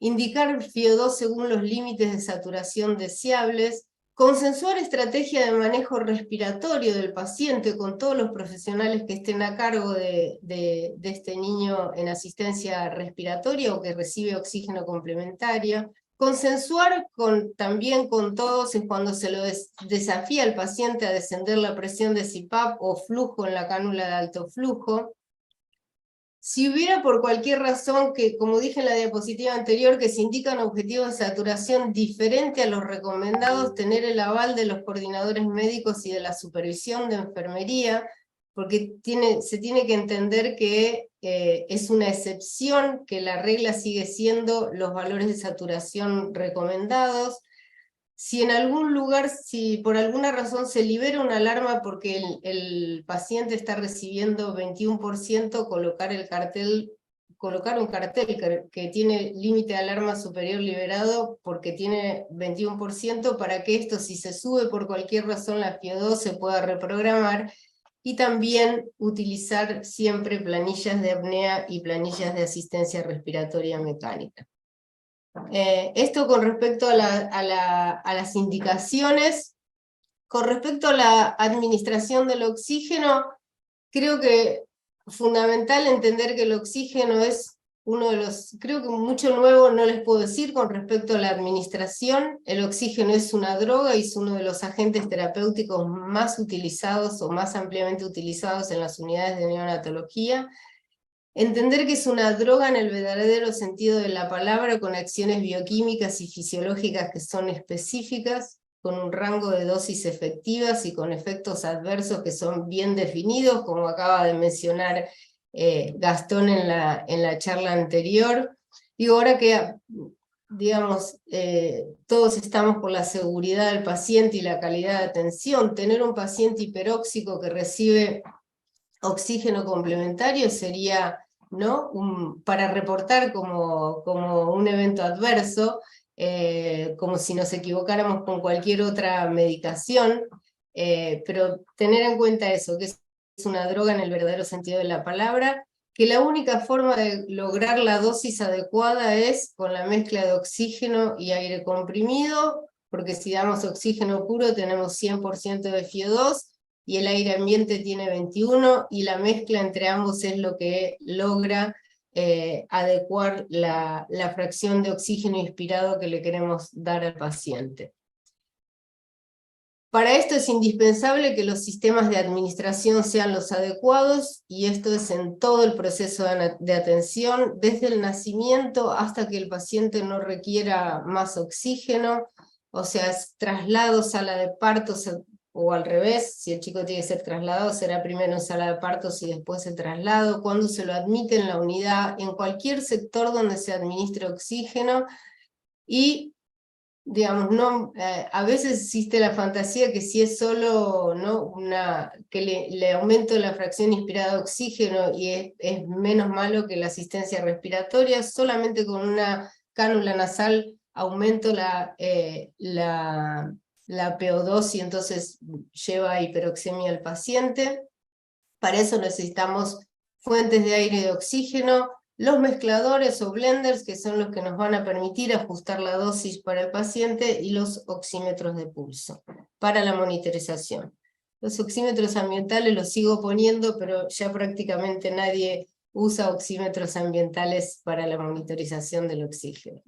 indicar FIO2 según los límites de saturación deseables, consensuar estrategia de manejo respiratorio del paciente con todos los profesionales que estén a cargo de este niño en asistencia respiratoria o que recibe oxígeno complementario, consensuar también con todos es cuando se lo desafía al paciente a descender la presión de CPAP o flujo en la cánula de alto flujo. Si hubiera por cualquier razón, que como dije en la diapositiva anterior, que se indican objetivos de saturación diferentes a los recomendados, tener el aval de los coordinadores médicos y de la supervisión de enfermería, porque se tiene que entender que es una excepción, que la regla sigue siendo los valores de saturación recomendados. Si en algún lugar, si por alguna razón se libera una alarma porque el paciente está recibiendo 21%, colocar un cartel que tiene límite de alarma superior liberado porque tiene 21%, para que esto, si se sube por cualquier razón la FIO2, se pueda reprogramar, y también utilizar siempre planillas de apnea y planillas de asistencia respiratoria mecánica. Esto con respecto a las indicaciones. Con respecto a la administración del oxígeno, creo que es fundamental entender que el oxígeno es uno de los, creo que mucho nuevo no les puedo decir con respecto a la administración. El oxígeno es una droga y es uno de los agentes terapéuticos más utilizados o más ampliamente utilizados en las unidades de neonatología. Entender que es una droga en el verdadero sentido de la palabra, con acciones bioquímicas y fisiológicas que son específicas, con un rango de dosis efectivas y con efectos adversos que son bien definidos, como acaba de mencionar Gastón en la charla anterior. Digo, ahora que digamos, todos estamos por la seguridad del paciente y la calidad de atención, tener un paciente hiperóxico que recibe oxígeno complementario sería, ¿no?, para reportar como un evento adverso, como si nos equivocáramos con cualquier otra medicación, pero tener en cuenta eso, que es una droga en el verdadero sentido de la palabra, que la única forma de lograr la dosis adecuada es con la mezcla de oxígeno y aire comprimido, porque si damos oxígeno puro tenemos 100% de FIO2, y el aire ambiente tiene 21, y la mezcla entre ambos es lo que logra adecuar la fracción de oxígeno inspirado que le queremos dar al paciente. Para esto es indispensable que los sistemas de administración sean los adecuados, y esto es en todo el proceso de atención, desde el nacimiento hasta que el paciente no requiera más oxígeno, o sea, traslado, sala de partos, o al revés, si el chico tiene que ser trasladado, será primero en sala de partos y después el traslado, cuando se lo admite en la unidad, en cualquier sector donde se administre oxígeno, y digamos, no, a veces existe la fantasía que si es solo, ¿no? que le aumento la fracción inspirada de oxígeno y es menos malo que la asistencia respiratoria, solamente con una cánula nasal aumento la PO2 y entonces lleva a hiperoxemia al paciente. Para eso necesitamos fuentes de aire y de oxígeno, los mezcladores o blenders, que son los que nos van a permitir ajustar la dosis para el paciente, y los oxímetros de pulso para la monitorización. Los oxímetros ambientales los sigo poniendo, pero ya prácticamente nadie usa oxímetros ambientales para la monitorización del oxígeno.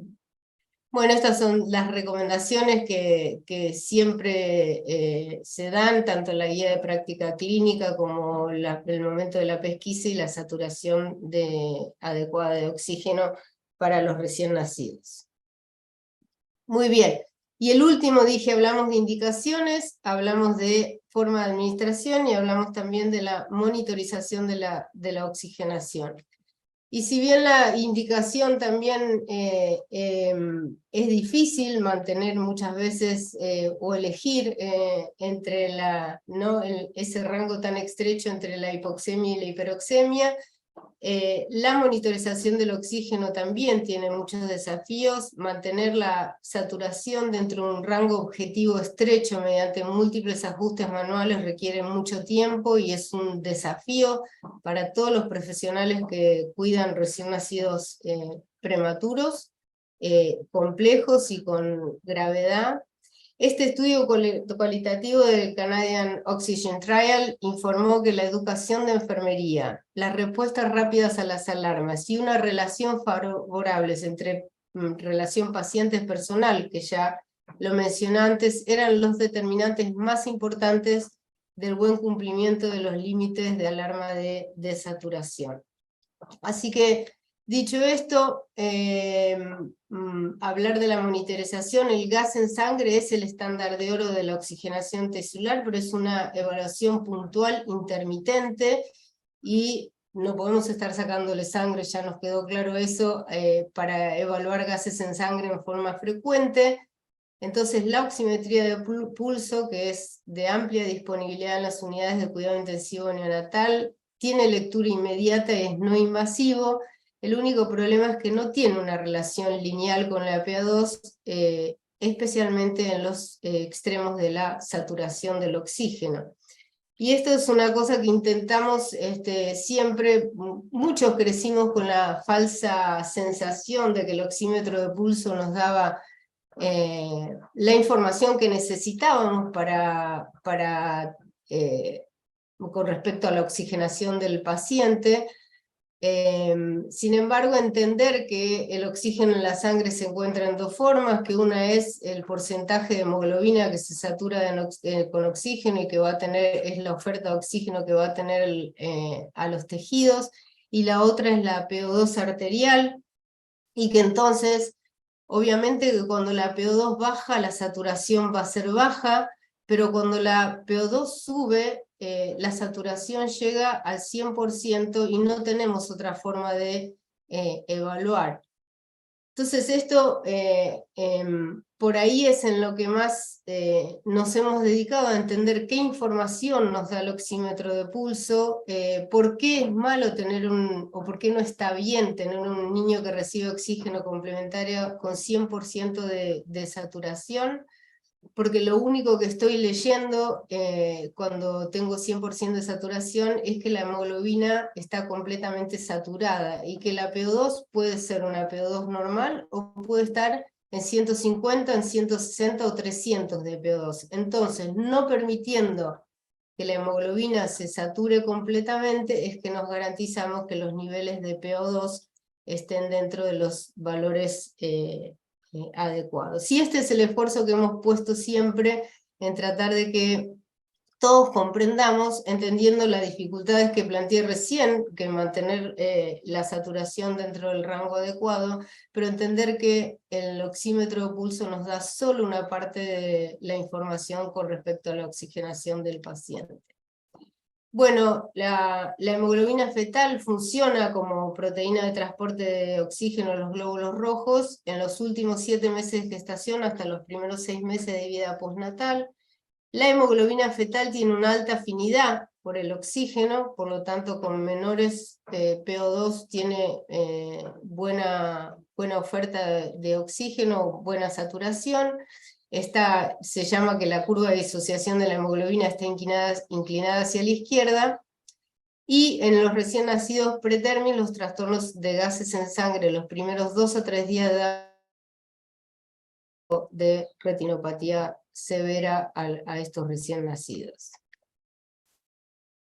Bueno, estas son las recomendaciones que siempre se dan, tanto en la guía de práctica clínica como el momento de la pesquisa y la saturación adecuada de oxígeno para los recién nacidos. Muy bien. Y el último, dije, hablamos de indicaciones, hablamos de forma de administración y hablamos también de la monitorización de la oxigenación. Y si bien la indicación también es difícil mantener muchas veces o elegir entre ese rango tan estrecho entre la hipoxemia y la hiperoxemia, la monitorización del oxígeno también tiene muchos desafíos. Mantener la saturación dentro de un rango objetivo estrecho mediante múltiples ajustes manuales requiere mucho tiempo y es un desafío para todos los profesionales que cuidan recién nacidos prematuros, complejos y con gravedad. Este estudio cualitativo del Canadian Oxygen Trial informó que la educación de enfermería, las respuestas rápidas a las alarmas y una relación favorable entre relación pacientes-personal, que ya lo mencioné antes, eran los determinantes más importantes del buen cumplimiento de los límites de alarma de saturación. Así que, dicho esto, hablar de la monitorización, el gas en sangre es el estándar de oro de la oxigenación tisular, pero es una evaluación puntual, intermitente, y no podemos estar sacándole sangre, ya nos quedó claro eso, para evaluar gases en sangre en forma frecuente. Entonces la oximetría de pulso, que es de amplia disponibilidad en las unidades de cuidado intensivo neonatal, tiene lectura inmediata y es no invasivo. El único problema es que no tiene una relación lineal con la PA2, especialmente en los extremos de la saturación del oxígeno. Y esto es una cosa que intentamos siempre, muchos crecimos con la falsa sensación de que el oxímetro de pulso nos daba la información que necesitábamos con respecto a la oxigenación del paciente. Sin embargo, entender que el oxígeno en la sangre se encuentra en dos formas, que una es el porcentaje de hemoglobina que se satura con oxígeno y que va a tener, es la oferta de oxígeno que va a tener a los tejidos, y la otra es la PO2 arterial, y que entonces, obviamente que cuando la PO2 baja, la saturación va a ser baja, pero cuando la PO2 sube, la saturación llega al 100% y no tenemos otra forma de evaluar. Entonces esto, por ahí es en lo que más nos hemos dedicado a entender qué información nos da el oxímetro de pulso, por qué es malo tener o por qué no está bien tener un niño que recibe oxígeno complementario con 100% de saturación, porque lo único que estoy leyendo cuando tengo 100% de saturación es que la hemoglobina está completamente saturada y que la PO2 puede ser una PO2 normal o puede estar en 150, en 160 o 300 de PO2. Entonces, no permitiendo que la hemoglobina se sature completamente es que nos garantizamos que los niveles de PO2 estén dentro de los valores adecuados. Y este es el esfuerzo que hemos puesto siempre en tratar de que todos comprendamos, entendiendo las dificultades que planteé recién, que mantener la saturación dentro del rango adecuado, pero entender que el oxímetro de pulso nos da solo una parte de la información con respecto a la oxigenación del paciente. Bueno, la hemoglobina fetal funciona como proteína de transporte de oxígeno a los glóbulos rojos en los últimos 7 meses de gestación hasta los primeros 6 meses de vida postnatal. La hemoglobina fetal tiene una alta afinidad por el oxígeno, por lo tanto con menores PO2 tiene buena oferta de oxígeno, buena saturación. Esta se llama que la curva de disociación de la hemoglobina está inclinada hacia la izquierda, y en los recién nacidos pretérminos, los trastornos de gases en sangre los primeros 2 o 3 días de retinopatía severa a estos recién nacidos.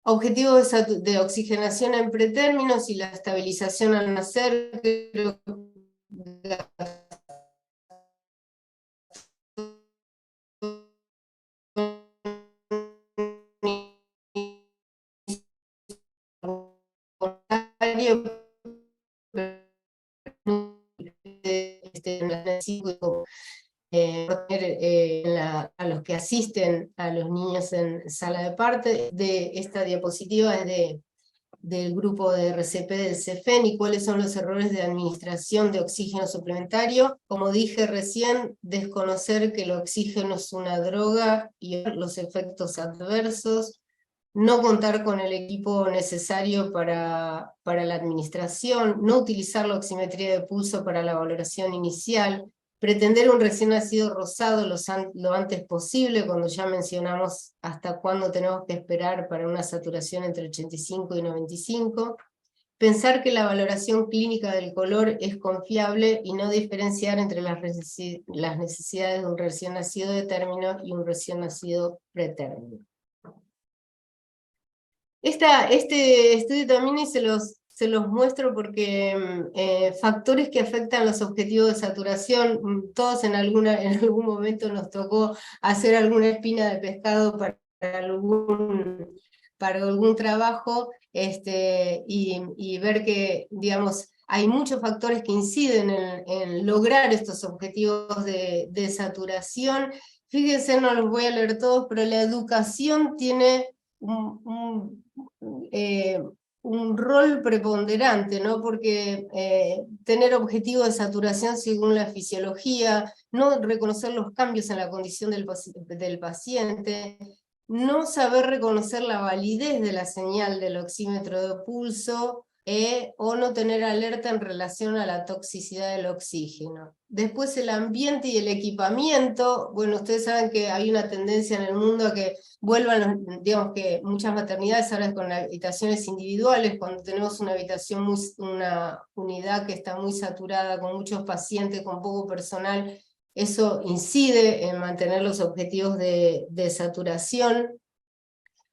Objetivos de oxigenación en pretérminos y la estabilización al nacer. A los que asisten a los niños en sala de parto. De esta diapositiva es del grupo de RCP del CEFEN y cuáles son los errores de administración de oxígeno suplementario. Como dije recién, desconocer que el oxígeno es una droga y los efectos adversos, no contar con el equipo necesario para la administración, no utilizar la oximetría de pulso para la valoración inicial, pretender un recién nacido rosado lo antes posible, cuando ya mencionamos hasta cuándo tenemos que esperar para una saturación entre 85 y 95, pensar que la valoración clínica del color es confiable y no diferenciar entre las necesidades de un recién nacido de término y un recién nacido pretérmino. Este estudio también se los muestro porque factores que afectan los objetivos de saturación, todos en algún momento nos tocó hacer alguna espina de pescado para algún trabajo, y ver que, digamos, hay muchos factores que inciden en lograr estos objetivos de saturación. Fíjense, no los voy a leer todos, pero la educación tiene un rol preponderante, ¿no? Porque tener objetivos de saturación según la fisiología, no reconocer los cambios en la condición del paciente, no saber reconocer la validez de la señal del oxímetro de pulso, o no tener alerta en relación a la toxicidad del oxígeno. Después el ambiente y el equipamiento. Bueno, ustedes saben que hay una tendencia en el mundo a que vuelvan, digamos que muchas maternidades ahora con habitaciones individuales, cuando tenemos una habitación, una unidad que está muy saturada, con muchos pacientes, con poco personal, eso incide en mantener los objetivos de saturación.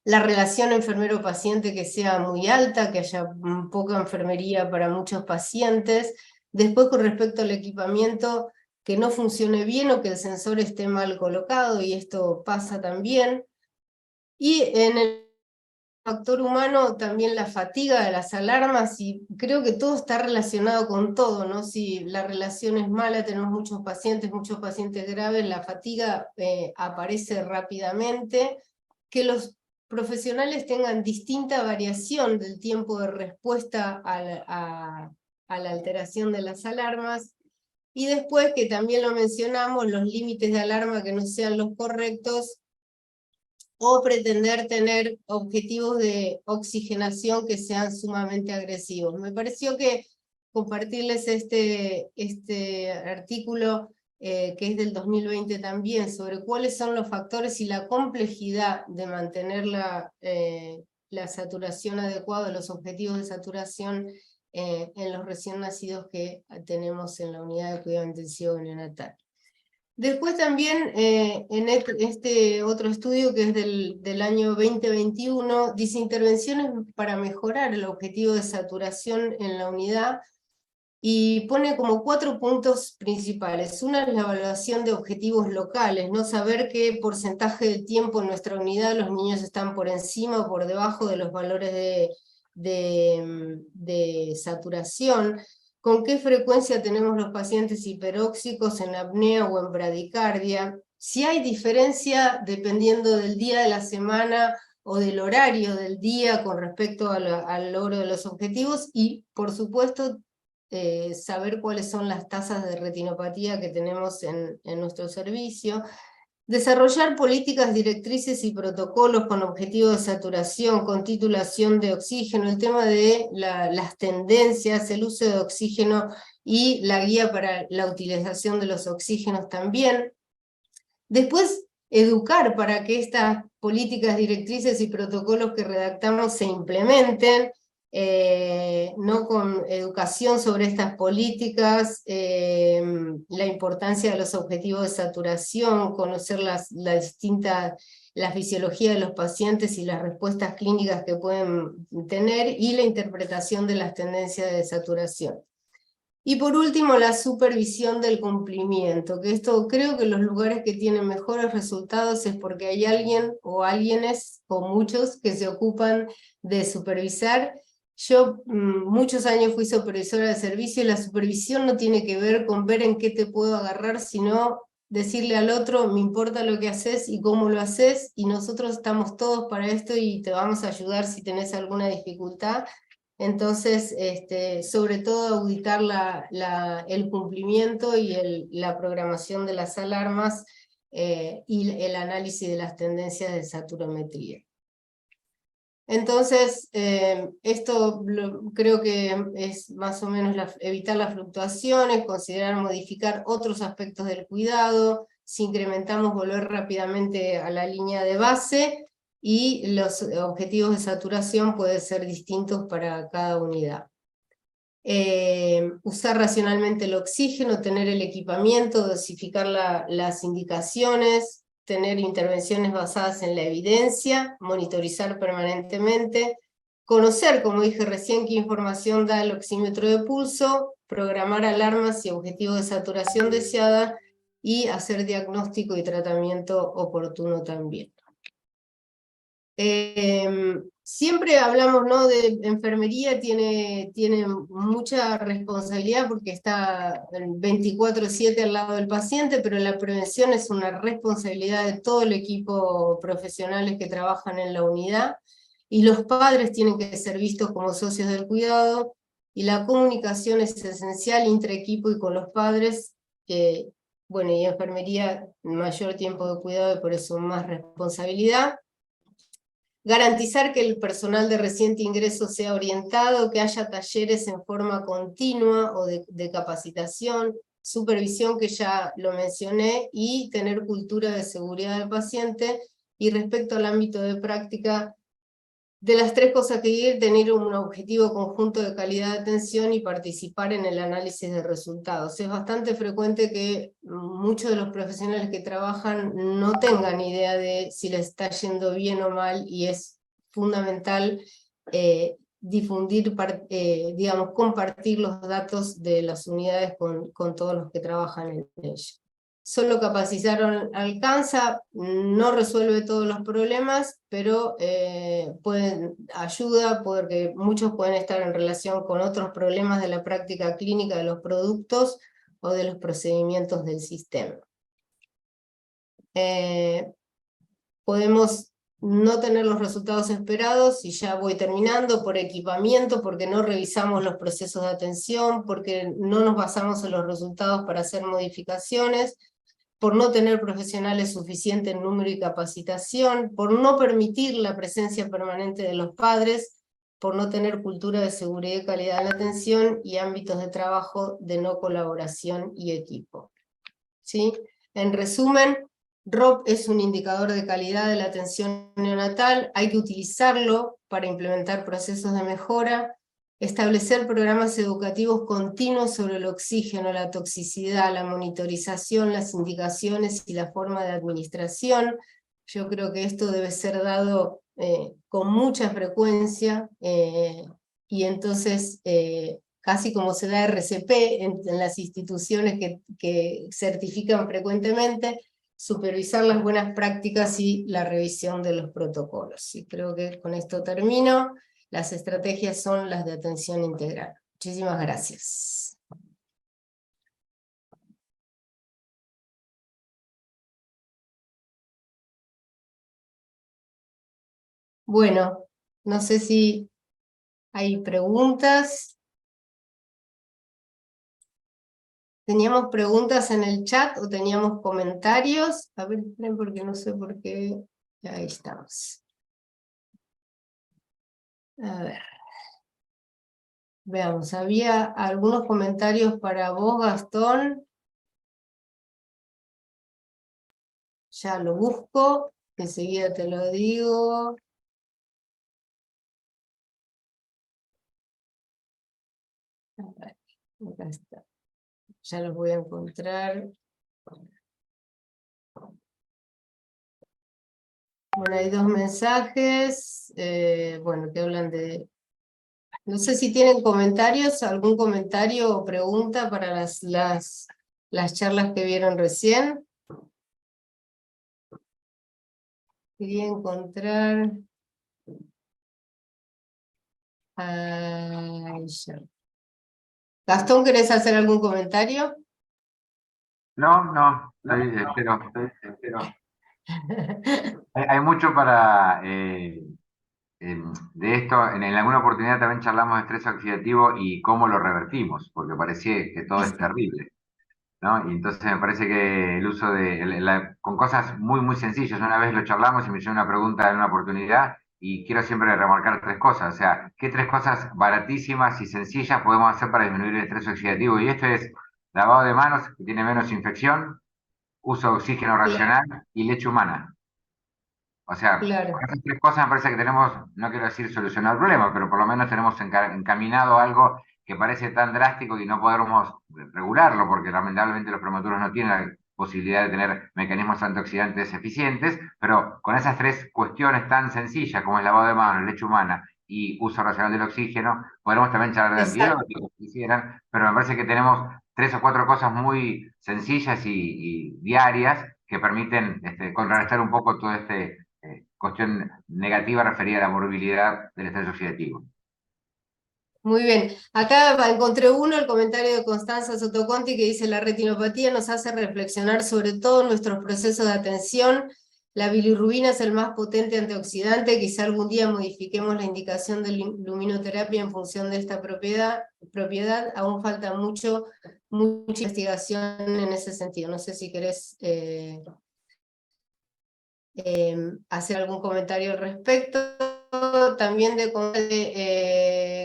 La relación enfermero-paciente que sea muy alta, que haya poca enfermería para muchos pacientes. Después, con respecto al equipamiento, que no funcione bien o que el sensor esté mal colocado, y esto pasa también. Y en el factor humano también la fatiga de las alarmas, y creo que todo está relacionado con todo, ¿no? Si la relación es mala, tenemos muchos pacientes graves, la fatiga aparece rápidamente, que los profesionales tengan distinta variación del tiempo de respuesta a la alteración de las alarmas, y después, que también lo mencionamos, los límites de alarma que no sean los correctos, o pretender tener objetivos de oxigenación que sean sumamente agresivos. Me pareció que compartirles este artículo, que es del 2020 también, sobre cuáles son los factores y la complejidad de mantener la saturación adecuada, los objetivos de saturación en los recién nacidos que tenemos en la unidad de cuidado intensivo neonatal. Después también, en este otro estudio que es del año 2021, dice intervenciones para mejorar el objetivo de saturación en la unidad, y pone como 4 puntos principales. Una es la evaluación de objetivos locales, no saber qué porcentaje del tiempo en nuestra unidad los niños están por encima o por debajo de los valores de saturación, con qué frecuencia tenemos los pacientes hiperóxicos en apnea o en bradicardia, si hay diferencia dependiendo del día de la semana o del horario del día con respecto al logro de los objetivos, y por supuesto saber cuáles son las tasas de retinopatía que tenemos en nuestro servicio. Desarrollar políticas directrices y protocolos con objetivos de saturación, con titulación de oxígeno, el tema de las tendencias, el uso de oxígeno y la guía para la utilización de los oxígenos también. Después, educar para que estas políticas directrices y protocolos que redactamos se implementen, no con educación sobre estas políticas, la importancia de los objetivos de saturación, conocer la fisiología de los pacientes y las respuestas clínicas que pueden tener, y la interpretación de las tendencias de saturación. Y por último, la supervisión del cumplimiento, que esto creo que los lugares que tienen mejores resultados es porque hay alguien o alguienes o muchos que se ocupan de supervisar. Yo muchos años fui supervisora de servicio, y la supervisión no tiene que ver con ver en qué te puedo agarrar, sino decirle al otro, me importa lo que haces y cómo lo haces, y nosotros estamos todos para esto y te vamos a ayudar si tenés alguna dificultad. Entonces, sobre todo auditar el cumplimiento y la programación de las alarmas, y el análisis de las tendencias de saturometría. Entonces, esto creo que es más o menos evitar las fluctuaciones, considerar modificar otros aspectos del cuidado, si incrementamos volver rápidamente a la línea de base, y los objetivos de saturación pueden ser distintos para cada unidad. Usar racionalmente el oxígeno, tener el equipamiento, dosificar las indicaciones, tener intervenciones basadas en la evidencia, monitorizar permanentemente, conocer, como dije recién, qué información da el oxímetro de pulso, programar alarmas y objetivos de saturación deseada, y hacer diagnóstico y tratamiento oportuno también. Siempre hablamos, ¿no?, de enfermería, tiene mucha responsabilidad porque está 24/7 al lado del paciente, pero la prevención es una responsabilidad de todo el equipo profesionales que trabajan en la unidad, y los padres tienen que ser vistos como socios del cuidado, y la comunicación es esencial entre equipo y con los padres. Bueno, y enfermería, mayor tiempo de cuidado y por eso más responsabilidad. Garantizar que el personal de reciente ingreso sea orientado, que haya talleres en forma continua o de capacitación, supervisión, que ya lo mencioné, y tener cultura de seguridad del paciente. Y respecto al ámbito de práctica, de las tres cosas que hay, tener un objetivo conjunto de calidad de atención y participar en el análisis de resultados. Es bastante frecuente que muchos de los profesionales que trabajan no tengan idea de si les está yendo bien o mal, y es fundamental difundir, digamos, compartir los datos de las unidades con todos los que trabajan en ello. Solo capacitar alcanza, no resuelve todos los problemas, pero ayuda, porque muchos pueden estar en relación con otros problemas de la práctica clínica de los productos o de los procedimientos del sistema. Podemos no tener los resultados esperados, y ya voy terminando, por equipamiento, porque no revisamos los procesos de atención, porque no nos basamos en los resultados para hacer modificaciones, por no tener profesionales suficientes en número y capacitación, por no permitir la presencia permanente de los padres, por no tener cultura de seguridad y calidad en la atención, y ámbitos de trabajo de no colaboración y equipo. ¿Sí? En resumen, ROP es un indicador de calidad de la atención neonatal, hay que utilizarlo para implementar procesos de mejora, establecer programas educativos continuos sobre el oxígeno, la toxicidad, la monitorización, las indicaciones y la forma de administración. Yo creo que esto debe ser dado con mucha frecuencia, y entonces casi como se da RCP en las instituciones que certifican frecuentemente, supervisar las buenas prácticas y la revisión de los protocolos. Y creo que con esto termino. Las estrategias son las de atención integral. Muchísimas gracias. Bueno, no sé si hay preguntas. ¿Teníamos preguntas en el chat o teníamos comentarios? A ver, esperen porque no sé por qué. Ahí estamos. A ver. Veamos, había algunos comentarios para vos, Gastón. Ya lo busco, enseguida te lo digo. A ver, acá está. Ya los voy a encontrar. Bueno, hay dos mensajes, bueno, que hablan de... No sé si tienen comentarios, algún comentario o pregunta para las charlas que vieron recién. Quería encontrar... Gastón, ¿querés hacer algún comentario? No, espero. Hay mucho para de esto. En alguna oportunidad también charlamos de estrés oxidativo y cómo lo revertimos, porque parecía que todo es terrible, ¿no? Y entonces me parece que el uso con cosas muy, muy sencillas. Una vez lo charlamos y me hicieron una pregunta en una oportunidad y quiero siempre remarcar tres cosas. O sea, ¿qué tres cosas baratísimas y sencillas podemos hacer para disminuir el estrés oxidativo? Y esto es lavado de manos, que tiene menos infección, uso de oxígeno Claro, racional y leche humana. O sea, con claro. esas tres cosas me parece que tenemos, no quiero decir solucionado el problema, pero por lo menos tenemos encaminado algo que parece tan drástico y no podemos regularlo, porque lamentablemente los prematuros no tienen la posibilidad de tener mecanismos antioxidantes eficientes, pero con esas tres cuestiones tan sencillas como el lavado de manos, leche humana y uso racional del oxígeno, podemos también charlar de Exacto. antibióticos si quisieran, pero me parece que tenemos tres o cuatro cosas muy sencillas y diarias que permiten contrarrestar un poco todo cuestión negativa referida a la morbilidad del estrés oxidativo. Muy bien. Acá encontré uno, el comentario de Constanza Sotoconti, que dice: la retinopatía nos hace reflexionar sobre todos nuestros procesos de atención. La bilirrubina es el más potente antioxidante. Quizá algún día modifiquemos la indicación de luminoterapia en función de esta propiedad. Aún falta mucha investigación en ese sentido. No sé si querés hacer algún comentario al respecto. También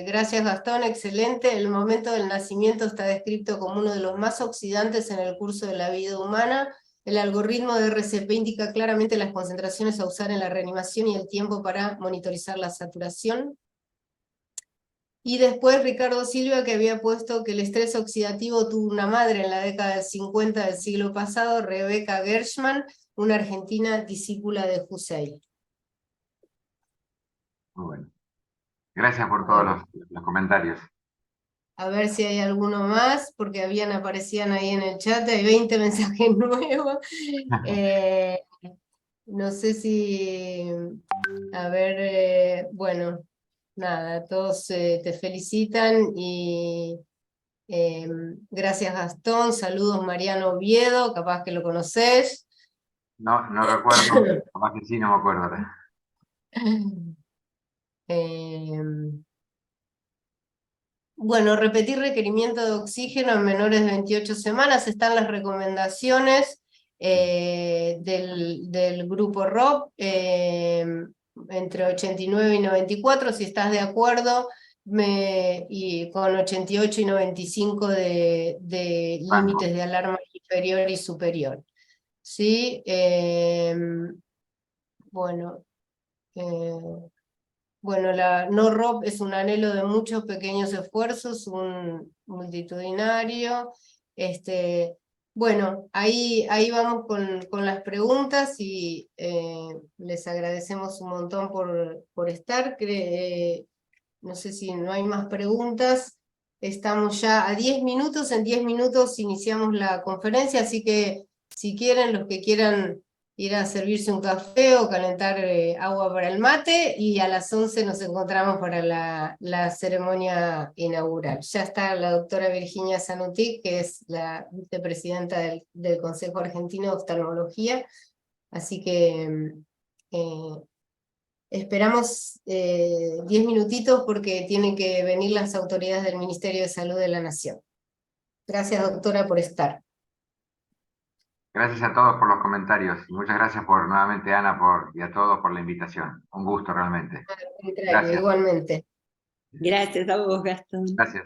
gracias Gastón, excelente. El momento del nacimiento está descrito como uno de los más oxidantes en el curso de la vida humana. El algoritmo de RCP indica claramente las concentraciones a usar en la reanimación y el tiempo para monitorizar la saturación. Y después Ricardo Silva, que había puesto que el estrés oxidativo tuvo una madre en la década del 50 del siglo pasado, Rebecca Gershman, una argentina discípula de Husserl. Muy bueno. Gracias por todos Bueno, los comentarios. a ver si hay alguno más, porque aparecían ahí en el chat, hay 20 mensajes nuevos. No sé si, a ver, bueno, nada, todos te felicitan y gracias Gastón, saludos Mariano Oviedo, capaz que lo conocés. No recuerdo, capaz que sí, no me acuerdo ahora. Bueno, repetir requerimiento de oxígeno en menores de 28 semanas. Están las recomendaciones del grupo ROP entre 89 y 94, si estás de acuerdo, y con 88 y 95 de Banco. límites de alarma inferior y superior. ¿Sí? Bueno. Bueno, la no ROP es un anhelo de muchos pequeños esfuerzos, un multitudinario. Bueno, ahí vamos con las preguntas y les agradecemos un montón por estar. No sé si no hay más preguntas. Estamos ya a 10 minutos, en 10 minutos iniciamos la conferencia, así que si quieren, los que quieran ir a servirse un café o calentar agua para el mate, y a las 11 nos encontramos para la ceremonia inaugural. Ya está la doctora Virginia Zanutic, que es la vicepresidenta del Consejo Argentino de Oftalmología, así que Esperamos 10 minutitos porque tienen que venir las autoridades del Ministerio de Salud de la Nación. Gracias, doctora, por estar. Gracias a todos por los comentarios y muchas gracias nuevamente, Ana, y a todos por la invitación. Un gusto realmente. Al contrario, igualmente. Gracias a vos, Gastón. Gracias.